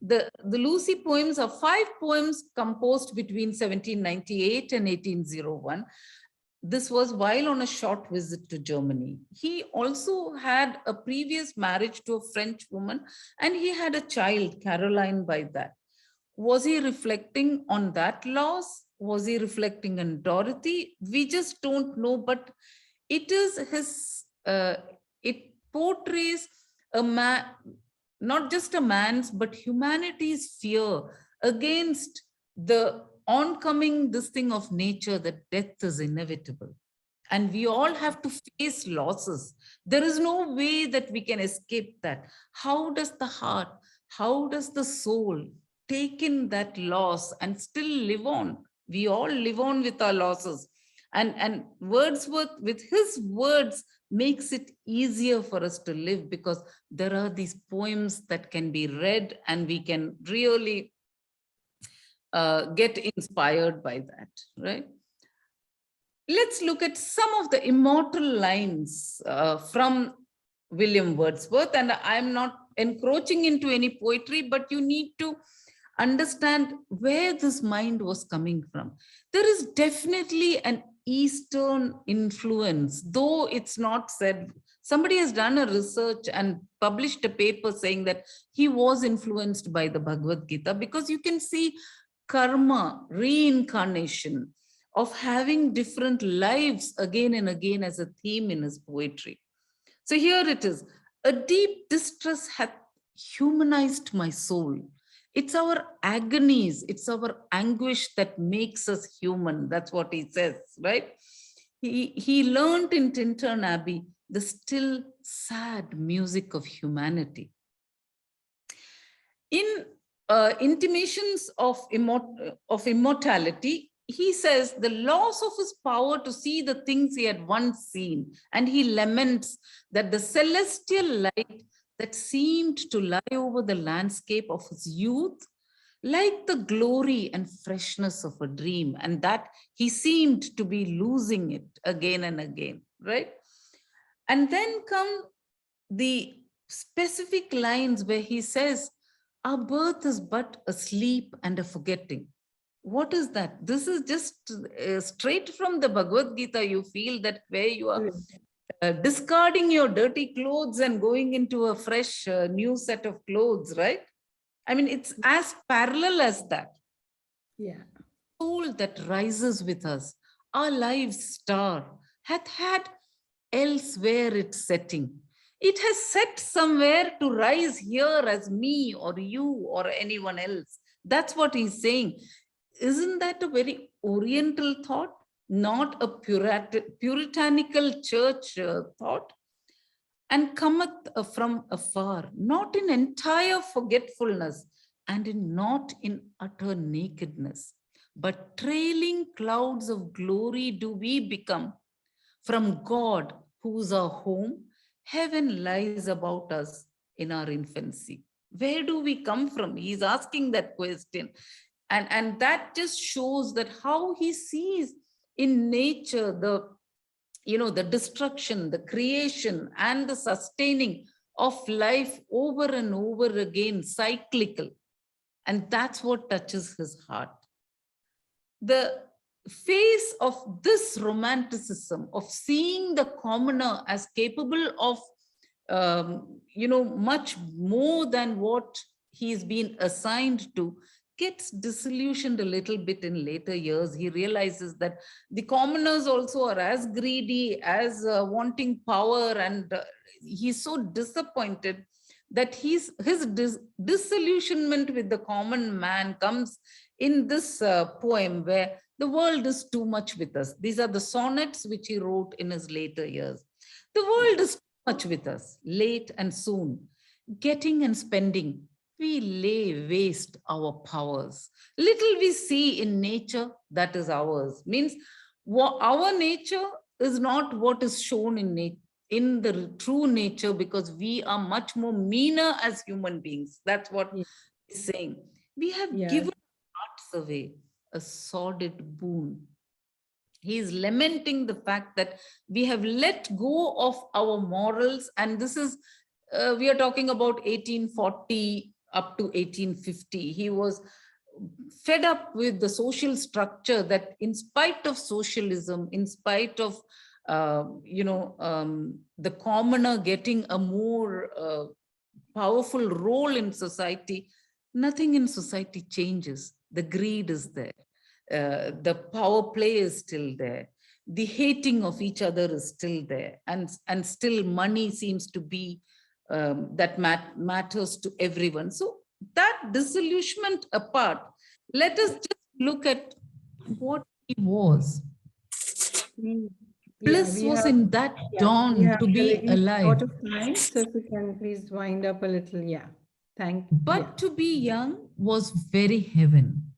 The Lucy poems are 5 poems composed between 1798 and 1801. This was while on a short visit to Germany. He also had a previous marriage to a French woman, and he had a child, Caroline, by that. Was he reflecting on that loss? Was he reflecting on Dorothy? We just don't know, but it is his, it portrays a man, not just a man's, but humanity's fear against the oncoming this thing of nature, that death is inevitable. And we all have to face losses. There is no way that we can escape that. How does the heart, how does the soul take in that loss and still live on? We all live on with our losses. And Wordsworth, with his words, makes it easier for us to live, because there are these poems that can be read and we can really get inspired by that, right? Let's look at some of the immortal lines from William Wordsworth. And I'm not encroaching into any poetry, but you need to understand where this mind was coming from. There is definitely an Eastern influence, though it's not said. Somebody has done a research and published a paper saying that he was influenced by the Bhagavad Gita, because you can see karma, reincarnation, of having different lives again and again as a theme in his poetry. So here it is. A deep distress hath humanized my soul. It's our agonies, it's our anguish that makes us human. That's what he says, right? He learned in Tintern Abbey the still sad music of humanity. In Intimations of Immortality, he says the loss of his power to see the things he had once seen, and he laments that the celestial light that seemed to lie over the landscape of his youth, like the glory and freshness of a dream, and that he seemed to be losing it again and again, right? And then come the specific lines where he says, our birth is but a sleep and a forgetting. What is that? This is just straight from the Bhagavad Gita. You feel that where you are discarding your dirty clothes and going into a fresh new set of clothes, right? I mean, it's as parallel as that. Yeah. Soul that rises with us, our life's star, hath had elsewhere its setting. It has set somewhere to rise here as me or you or anyone else. That's what he's saying. Isn't that a very Oriental thought, not a puritanical church thought? And cometh from afar, not in entire forgetfulness and not in utter nakedness, but trailing clouds of glory do we become. From God, who's our home, heaven lies about us in our infancy. Where do we come from? He's asking that question. And that just shows that how he sees in nature the destruction, the creation, and the sustaining of life over and over again, cyclical. And that's what touches his heart. The face of this romanticism, of seeing the commoner as capable of, much more than what he's been assigned to, gets disillusioned a little bit in later years. He realizes that the commoners also are as greedy, as wanting power, and he's so disappointed that his disillusionment with the common man comes in this poem where the world is too much with us. These are the sonnets which he wrote in his later years. The world is too much with us, late and soon, getting and spending. We lay waste our powers. Little we see in nature that is ours. Means our nature is not what is shown in the true nature, because we are much more meaner as human beings. That's what he's saying. We have given hearts away, a sordid boon. He is lamenting the fact that we have let go of our morals, and this is, we are talking about 1840 up to 1850. He was fed up with the social structure that, in spite of socialism, in spite of the commoner getting a more powerful role in society, nothing in society changes. The greed is there. The power play is still there. the hating of each other is still there, and still money seems to be that matters to everyone. So that disillusionment apart, let us just look at what he was. Bliss was in that we dawn have to a be little alive. short of time, so if we can please wind up a little. Yeah, But to be young was very heaven.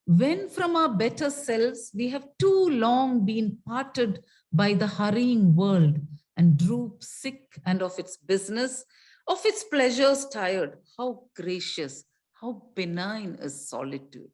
When from our better selves we have too long been parted by the hurrying world and droop sick and of its business, of its pleasures tired, how gracious, how benign is solitude.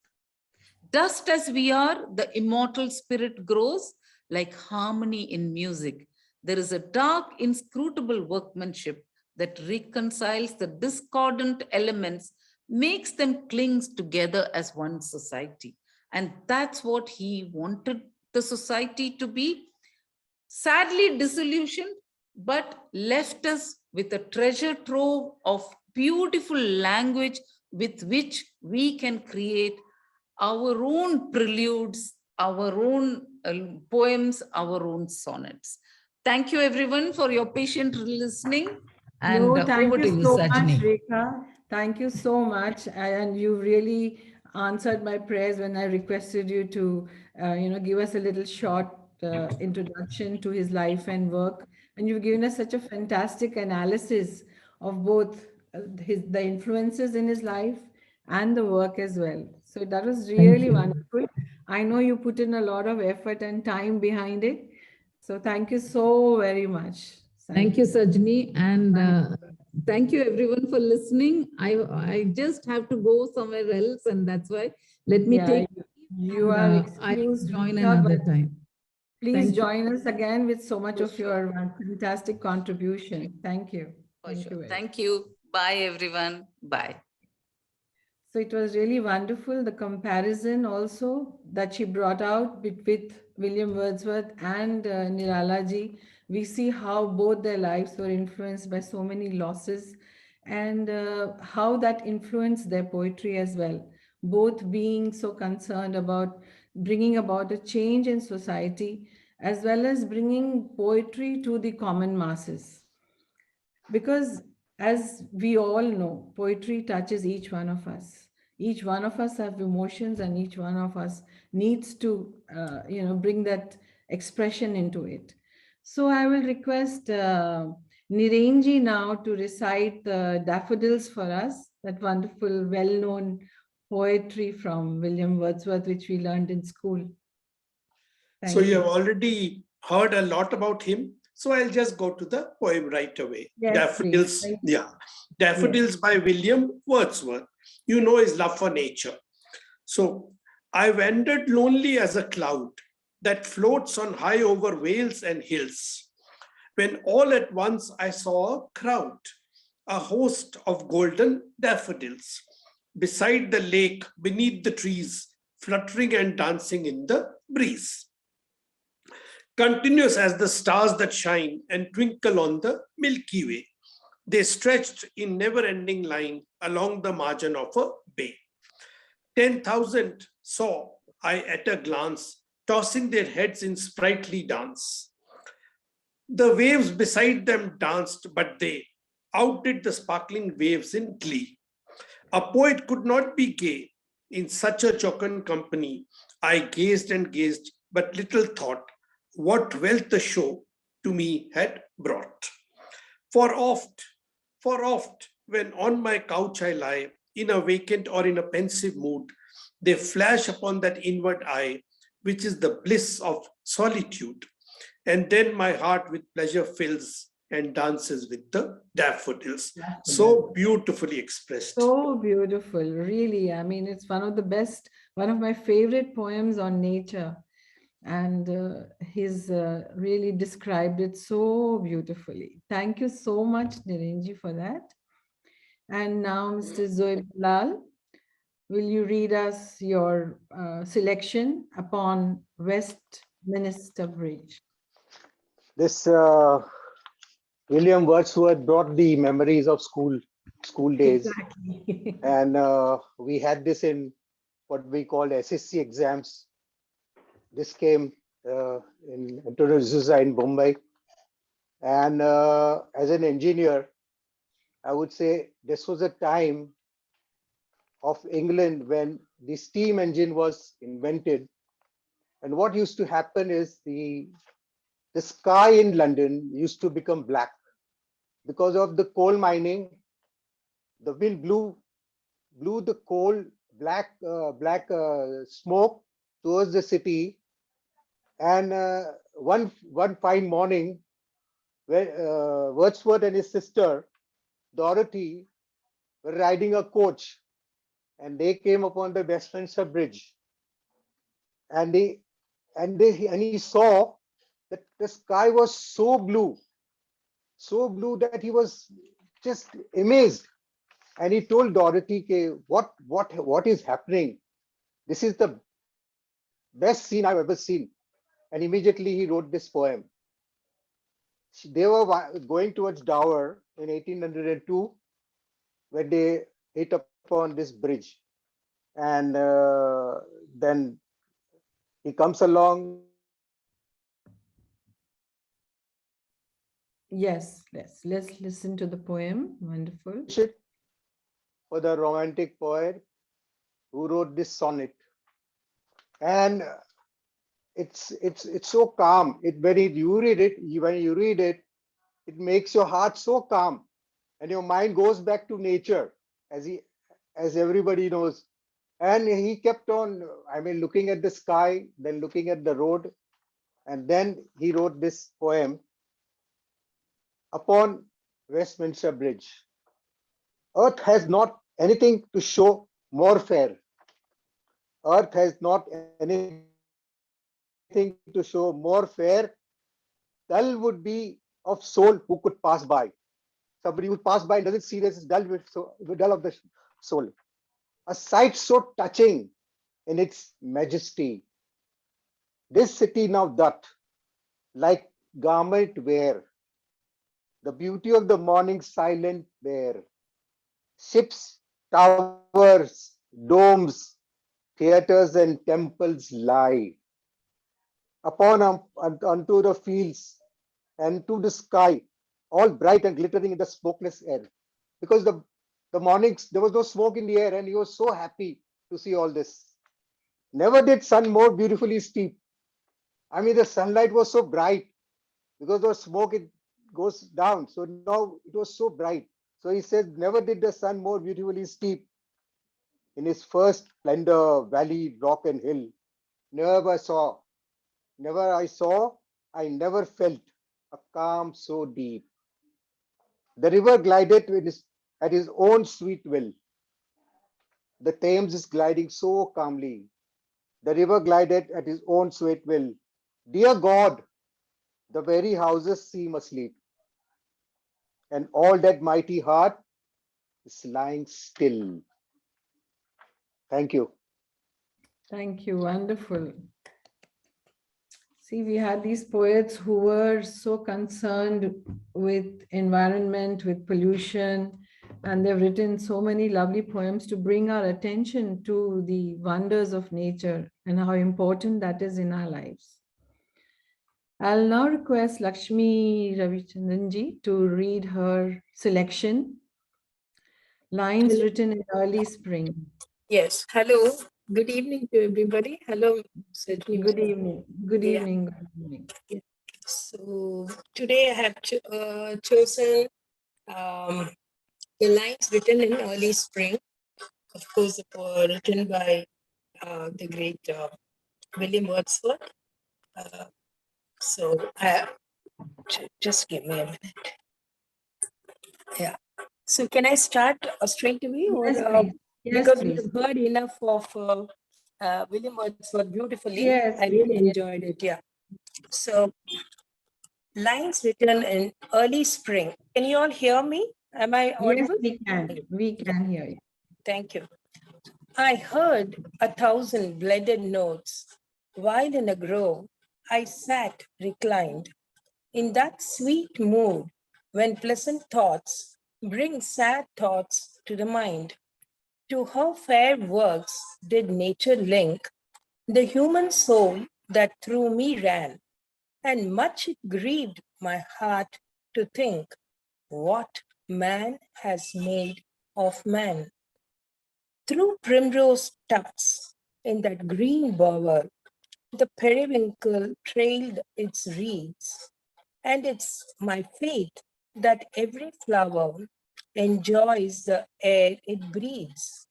Dust as we are, the immortal spirit grows like harmony in music. There is a dark, inscrutable workmanship that reconciles the discordant elements, makes them cling together as one society. And that's what he wanted the society to be. Sadly disillusioned, but left us with a treasure trove of beautiful language with which we can create our own preludes, our own poems, our own sonnets. Thank you, everyone, for your patient listening. And no, thank over to you you, so much, Sajni. Rekha. Thank you so much, and you really answered my prayers when I requested you to, give us a little short introduction to his life and work. And you've given us such a fantastic analysis of both the influences in his life and the work as well. So that was really wonderful. I know you put in a lot of effort and time behind it. So thank you so very much. Thank you, Sajni. And thank you, everyone, for listening. I just have to go somewhere else, and that's why let me take. You and, are I will excused, join Rekha, another but time. please Thank you. join us again with so much For of sure. your fantastic contribution. Thank you. For Thank sure. you very Thank you. Bye, everyone. Bye. So it was really wonderful, the comparison also that she brought out with William Wordsworth and Nirala ji. We see how both their lives were influenced by so many losses, and how that influenced their poetry as well. Both being so concerned about bringing about a change in society, as well as bringing poetry to the common masses. Because as we all know, poetry touches each one of us. Each one of us have emotions, and each one of us needs to bring that expression into it. So I will request Nirenji now to recite the Daffodils for us, that wonderful well-known poetry from William Wordsworth, which we learned in school. So you have already heard a lot about him. So I'll just go to the poem right away. Yes, Daffodils. please. Yeah. Daffodils by William Wordsworth. You know his love for nature. So I wandered lonely as a cloud that floats on high over vales and hills, when all at once I saw a crowd, a host of golden daffodils, beside the lake, beneath the trees, fluttering and dancing in the breeze. Continuous as the stars that shine and twinkle on the Milky Way, they stretched in never-ending line along the margin of a bay. 10,000 saw I at a glance, tossing their heads in sprightly dance. The waves beside them danced, but they outdid the sparkling waves in glee. A poet could not be gay in such a jocund company. I gazed and gazed, but little thought what wealth the show to me had brought. For oft, when on my couch I lie, in a vacant or in a pensive mood, they flash upon that inward eye, which is the bliss of solitude. And then my heart with pleasure fills and dances with the daffodils. So beautifully expressed. So beautiful, really. I mean, it's one of the best, one of my favorite poems on nature. And he's really described it so beautifully. Thank you so much, Nirenji, for that. And now, Mr. Zoeb Lal, will you read us your selection upon Westminster Bridge? This William Wordsworth brought the memories of school days. Exactly. And we had this in what we called SSC exams. This came in Indonesia, in Mumbai. And as an engineer, I would say this was a time of England when the steam engine was invented. And what used to happen is the sky in London used to become black because of the coal mining. The wind blew the coal black smoke towards the city. And one fine morning, where Wordsworth and his sister Dorothy were riding a coach, and they came upon the Westminster Bridge, and he saw that the sky was so blue that he was just amazed, and he told Dorothy, what is happening? This is the best scene I've ever seen. And immediately he wrote this poem. They were going towards Dover in 1802 when they hit upon this bridge. And then he comes along. Yes, let's listen to the poem. Wonderful. For the romantic poet who wrote this sonnet. And it's so calm. When you read it, it makes your heart so calm, and your mind goes back to nature, as everybody knows. And he kept on, looking at the sky, then looking at the road, and then he wrote this poem upon Westminster Bridge. Earth has not anything to show more fair. Earth has not anything to show more fair. Dull would be of soul who could pass by. Somebody who passed by and doesn't see this is dull of the soul. A sight so touching in its majesty. This city now doth, like garment wear, the beauty of the morning silent bear. Ships, towers, domes, theaters and temples lie upon unto the fields and to the sky, all bright and glittering in the smokeless air. Because the mornings, there was no smoke in the air, and he was so happy to see all this. Never did sun more beautifully steep. The sunlight was so bright because the smoke, it goes down. So now it was so bright. So he says, never did the sun more beautifully steep in his first splendor, valley, rock and hill. Never I saw, I never felt a calm so deep. The river glided at his own sweet will. The Thames is gliding so calmly. The river glided at his own sweet will. Dear God, the very houses seem asleep, and all that mighty heart is lying still. Thank you. Thank you. Wonderful. See, we had these poets who were so concerned with environment, with pollution, and they've written so many lovely poems to bring our attention to the wonders of nature and how important that is in our lives. I'll now request Lakshmi Ravichandranji to read her selection, Lines Written in Early Spring. Yes, hello. Good evening to everybody. Hello, Sajni. Good evening. Good evening. Good evening. Yeah. So today I have chosen the lines written in early spring, of course, written by the great William Wordsworth. So just give me a minute. Yeah. So can I start straight away? Yes, or please. Yes, because please. we've heard enough of William Wordsworth beautifully. Yes, I really yes. enjoyed it. Yeah. So lines written in early spring. Can you all hear me? Am I audible? Yes, we can. We can hear you. Thank you. I heard 1,000 blended notes while in a grove I sat reclined in that sweet mood when pleasant thoughts bring sad thoughts to the mind. To her fair works did nature link the human soul that through me ran, and much it grieved my heart to think what man has made of man. Through primrose tufts in that green bower, the periwinkle trailed its reeds, and it's my faith that every flower enjoys the air it breathes.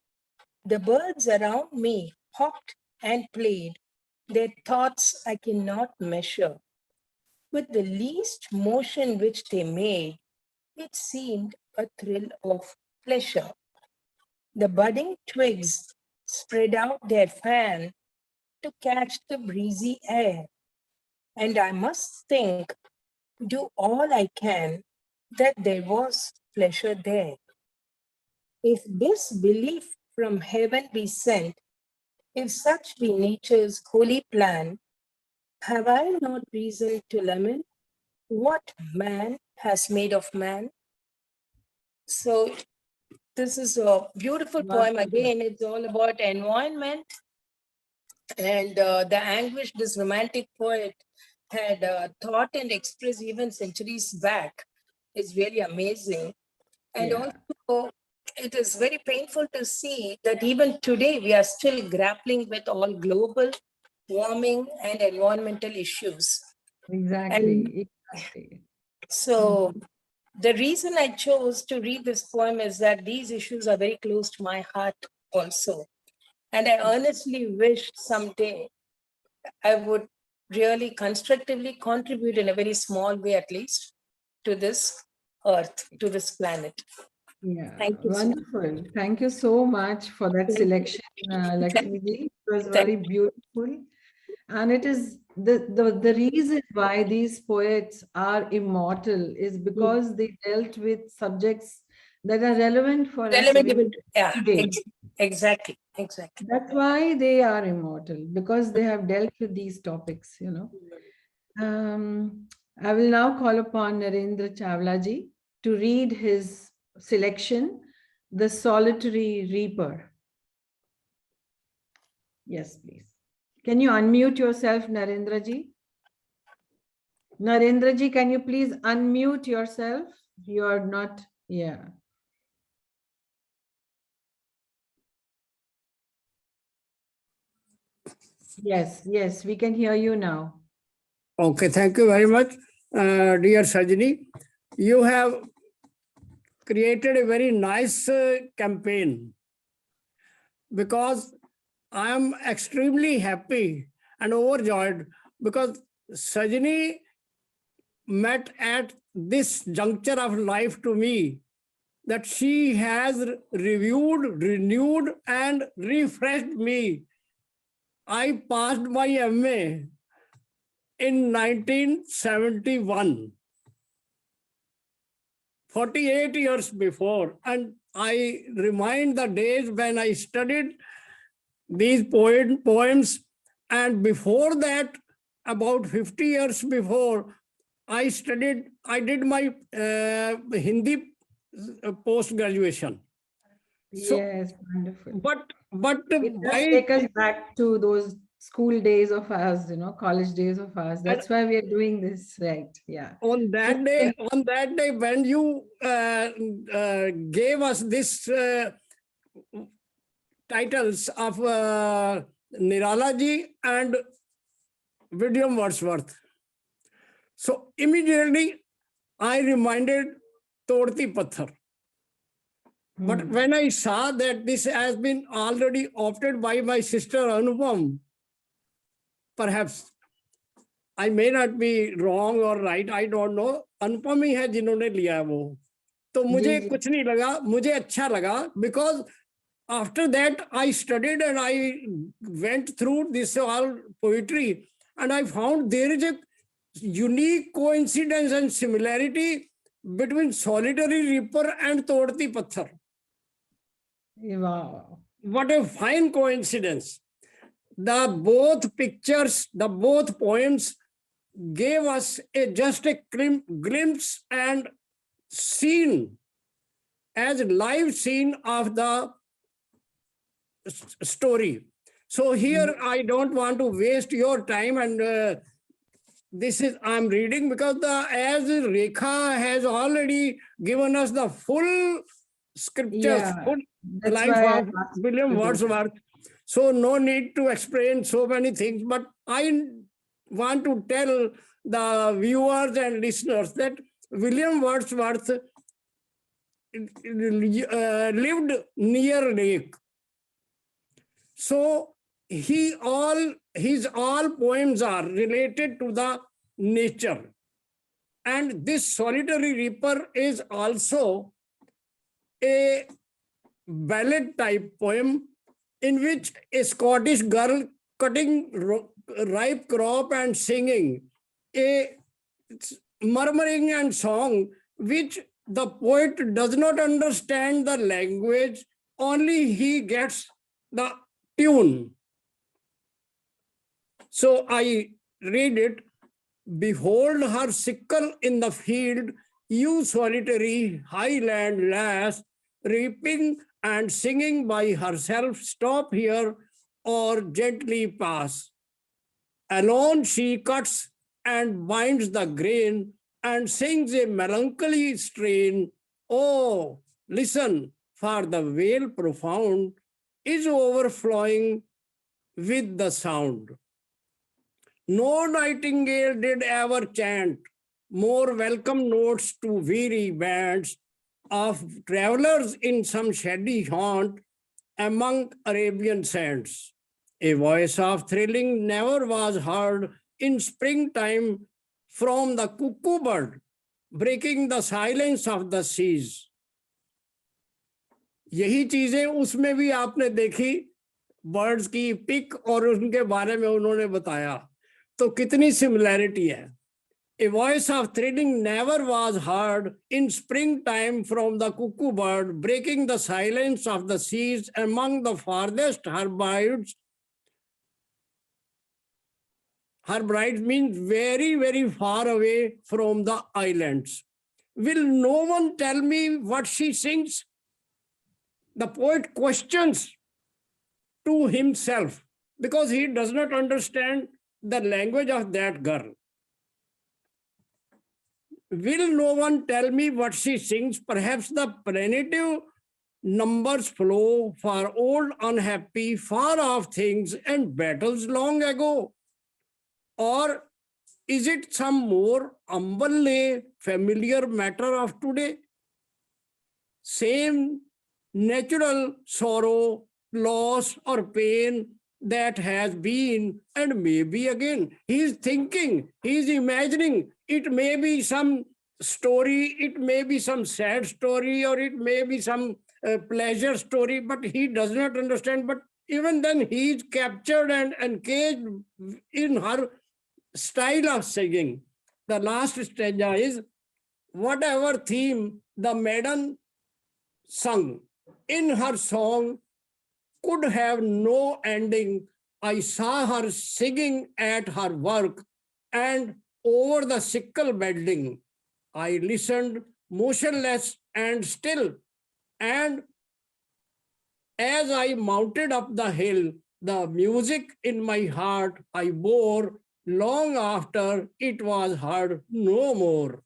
The birds around me hopped and played, their thoughts I cannot measure. With the least motion which they made, it seemed a thrill of pleasure. The budding twigs spread out their fan to catch the breezy air, and I must think, do all I can, that there was pleasure there. If this belief from heaven be sent, if such be nature's holy plan, have I not reason to lament what man has made of man? So this is a beautiful poem. Again, it's all about environment and the anguish this romantic poet had thought and expressed even centuries back is really amazing. And Yeah. also, it is very painful to see that even today we are still grappling with all global warming and environmental issues. Exactly. So the reason I chose to read this poem is that these issues are very close to my heart also. And I earnestly wish someday I would really constructively contribute in a very small way, at least, to this earth, to this planet. Yeah, Thank you. wonderful. Thank you so much for that selection, Lakshmiji. It was very beautiful. And it is the reason why these poets are immortal is because they dealt with subjects that are relevant for us today. Exactly. That's why they are immortal, because they have dealt with these topics, you know. I will now call upon Narendra Chawla-ji to read his selection, The Solitary Reaper. Yes, please. Can you unmute yourself, Narendra-ji? Narendra-ji, can you please unmute yourself? You are not, yeah. Yes, we can hear you now. Okay, thank you very much, dear Sajni. You have created a very nice campaign, because I am extremely happy and overjoyed because Sajni met at this juncture of life to me, that she has reviewed, renewed, and refreshed me. I passed my MA in 1971, 48 years before, and I remind the days when I studied these poems, and before that, about 50 years before, I did my Hindi post-graduation. Yes, wonderful. But it does take us back to those school days of ours, you know, college days of ours. That's why we are doing this, right? Yeah. On that day, when you gave us this titles of Nirala ji and William Wordsworth, so immediately I reminded Todti Patthar. But when I saw that this has been already opted by my sister Anupam, perhaps I may not be wrong or right, I don't know. Anupam ही है जिन्होंने लिया है वो. तो मुझे कुछ नहीं लगा, मुझे अच्छा लगा, because after that I studied and I went through this all poetry, and I found there is a unique coincidence and similarity between Solitary Reaper and Todti Patthar. Wow. What a fine coincidence. The both pictures, the both poems gave us just a glimpse and scene, as live scene of the story. So here I don't want to waste your time, and this is I'm reading because as Rekha has already given us the full scriptures, Yeah, full that's life why I of asked William to do that. Wordsworth. So no need to explain so many things, but I want to tell the viewers and listeners that William Wordsworth lived near lake. So his all poems are related to the nature. And this Solitary Reaper is also a ballad type poem in which a Scottish girl cutting ripe crop and singing a murmuring and song which the poet does not understand the language, only he gets the tune. So I read it. Behold her sickle in the field, you solitary highland lass, reaping and singing by herself, stop here or gently pass. Alone she cuts and binds the grain and sings a melancholy strain. Oh, listen, for the vale profound is overflowing with the sound. No nightingale did ever chant more welcome notes to weary bands of travelers in some shady haunt among Arabian sands. A voice of thrilling never was heard in springtime from the cuckoo bird, breaking the silence of the seas. यही चीजें उसमें भी आपने देखी, birds की pick और उनके बारे में उन्होंने बताया, तो कितनी सिमिलैरिटी है. A voice of thrilling never was heard in springtime from the cuckoo bird, breaking the silence of the seas among the farthest Hebrides. Hebrides means very, very far away from the islands. Will no one tell me what she sings? The poet questions to himself because he does not understand the language of that girl. Will no one tell me what she sings? Perhaps the plaintive numbers flow for old, unhappy, far off things and battles long ago. Or is it some more humble, familiar matter of today? Same natural sorrow, loss, or pain that has been and may be again. He is thinking, he is imagining. It may be some story, it may be some sad story, or it may be some pleasure story, but he does not understand. But even then, he is captured and caged in her style of singing. The last stanza is, whatever theme the maiden sung in her song could have no ending. I saw her singing at her work and over the sickle bending. I listened motionless and still, and as I mounted up the hill, the music in my heart I bore long after it was heard no more.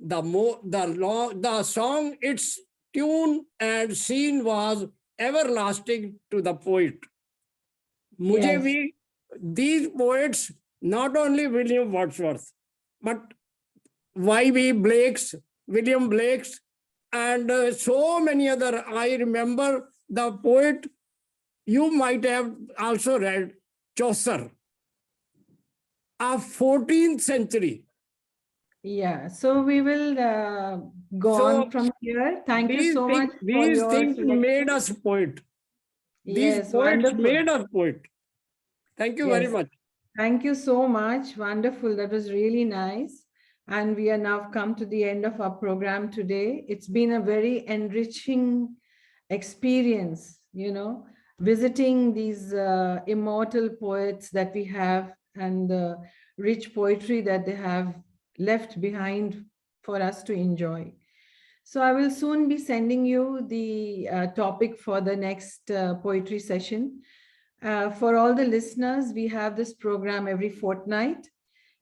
The song, its tune and scene was everlasting to the poet. मुझे Yes. भी these poets, not only William Wordsworth, but Y.B. Blake's, William Blake's, and so many other. I remember the poet, you might have also read, Chaucer, of 14th century. Yeah, so we will go on from here. Thank you so much for These your things selection. made us poet. These Yes, poets wonderful. made us poet. Thank you very Yes. much. Thank you so much. Wonderful. That was really nice. And we are now come to the end of our program today. It's been a very enriching experience, visiting these immortal poets that we have and the rich poetry that they have left behind for us to enjoy. So I will soon be sending you the topic for the next poetry session. For all the listeners, we have this program every fortnight,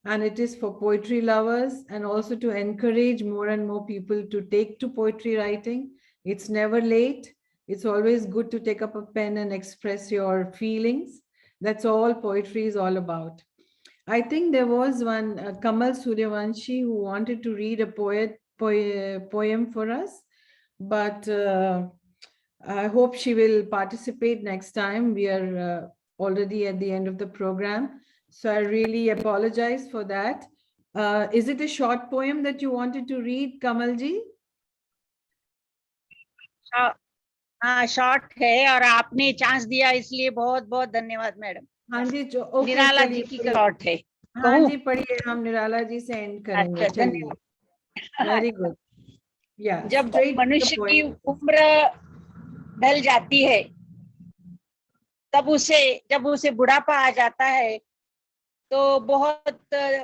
and it is for poetry lovers and also to encourage more and more people to take to poetry writing. It's never late. It's always good to take up a pen and express your feelings. That's all poetry is all about. I think there was one Kamal Suryavanshi who wanted to read a poem for us, but I hope she will participate next time. We are already at the end of the program, so I really apologize for that. Is it a short poem that you wanted to read, Kamalji? हाँ, short है और आपने chance दिया इसलिए बहुत बहुत धन्यवाद madam. हाँ जी, जो ओके, निराला जी की शॉर्ट है। हाँ जी, पढ़िए, हम निराला जी से एंड करेंगे। अच्छा, चलिए, वेरी गुड। या जब मनुष्य की उम्र ढल जाती है तब जब उसे बुढ़ापा आ जाता है तो बहुत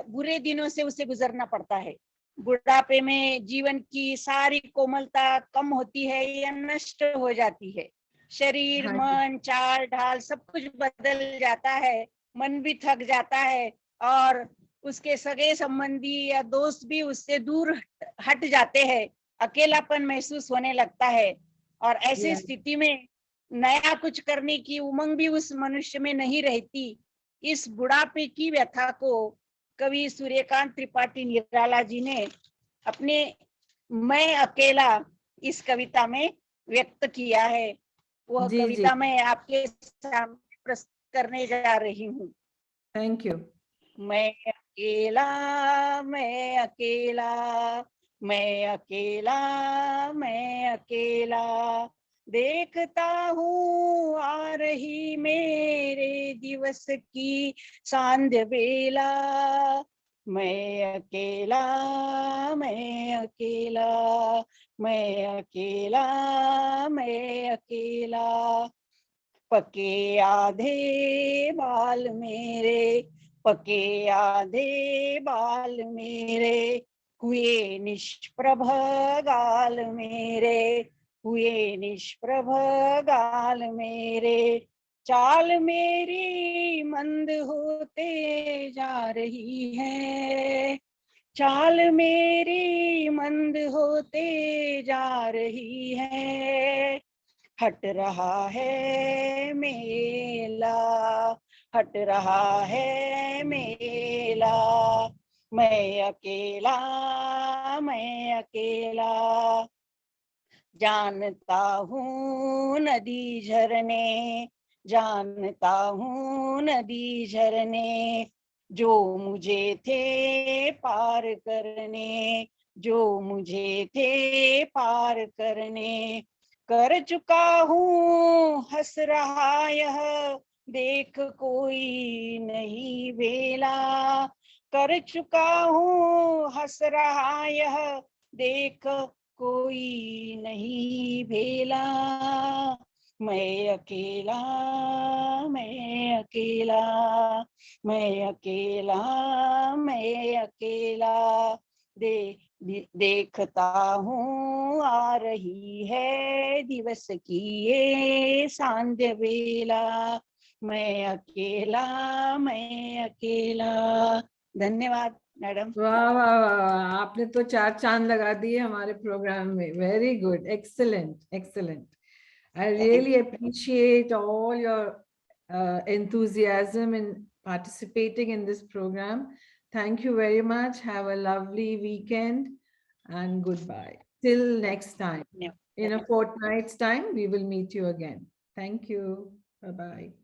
बुरे दिनों से उसे गुजरना पड़ता है। बुढ़ापे में जीवन की सारी कोमलता कम होती है या नष्ट हो जाती है। शरीर, मन, चाल ढाल सब कुछ बदल जाता है। मन भी थक जाता है और उसके सगे संबंधी या दोस्त भी उससे दूर हट जाते हैं। अकेलापन महसूस होने लगता है और ऐसी स्थिति में नया कुछ करने की उमंग भी उस मनुष्य में नहीं रहती। इस बुढ़ापे की व्यथा को कवि सूर्यकांत त्रिपाठी निराला जी ने अपने मैं अकेला इस कविता में व्यक्त किया है। वह कविता मैं आपके सामने प्रस्तुत करने जा रही हूँ। Thank you. मैं अकेला, मैं अकेला, मैं अकेला, मैं अकेला, देखता हूँ आ रही मेरे दिवस की सांध्य बेला। मैं अकेला, मैं अकेला, मैं अकेला, मैं अकेला, पके आधे बाल मेरे, पके आधे बाल मेरे, हुए निष्प्रभ गाल मेरे, हुए निष्प्रभ गाल मेरे, चाल मेरी मंद होते जा रही है, चाल मेरी मंद होते जा रही है, हट रहा है मेला, हट रहा है मेला, मैं अकेला, मैं अकेला, जानता हूँ नदी झरने, जानता हूँ नदी झरने, जो मुझे थे पार करने, जो मुझे थे पार करने, कर चुका हूँ हंस रहा यह देख कोई नहीं बेला, कर चुका हूँ हंस रहा यह देख कोई नहीं भेला, मैं अकेला, मैं अकेला, मैं अकेला, मैं अकेला, देखता हूँ आ रही है दिवस की ये सांध्य बेला, मैं अकेला, मैं अकेला। धन्यवाद मैडम। वाह वाह वाह, आपने तो 4 चांद लगा दिए हमारे प्रोग्राम में। Very good, excellent, excellent. I really appreciate all your enthusiasm in participating in this program. Thank you very much. Have a lovely weekend and goodbye. Till next time. In a fortnight's time, we will meet you again. Thank you. Bye-bye.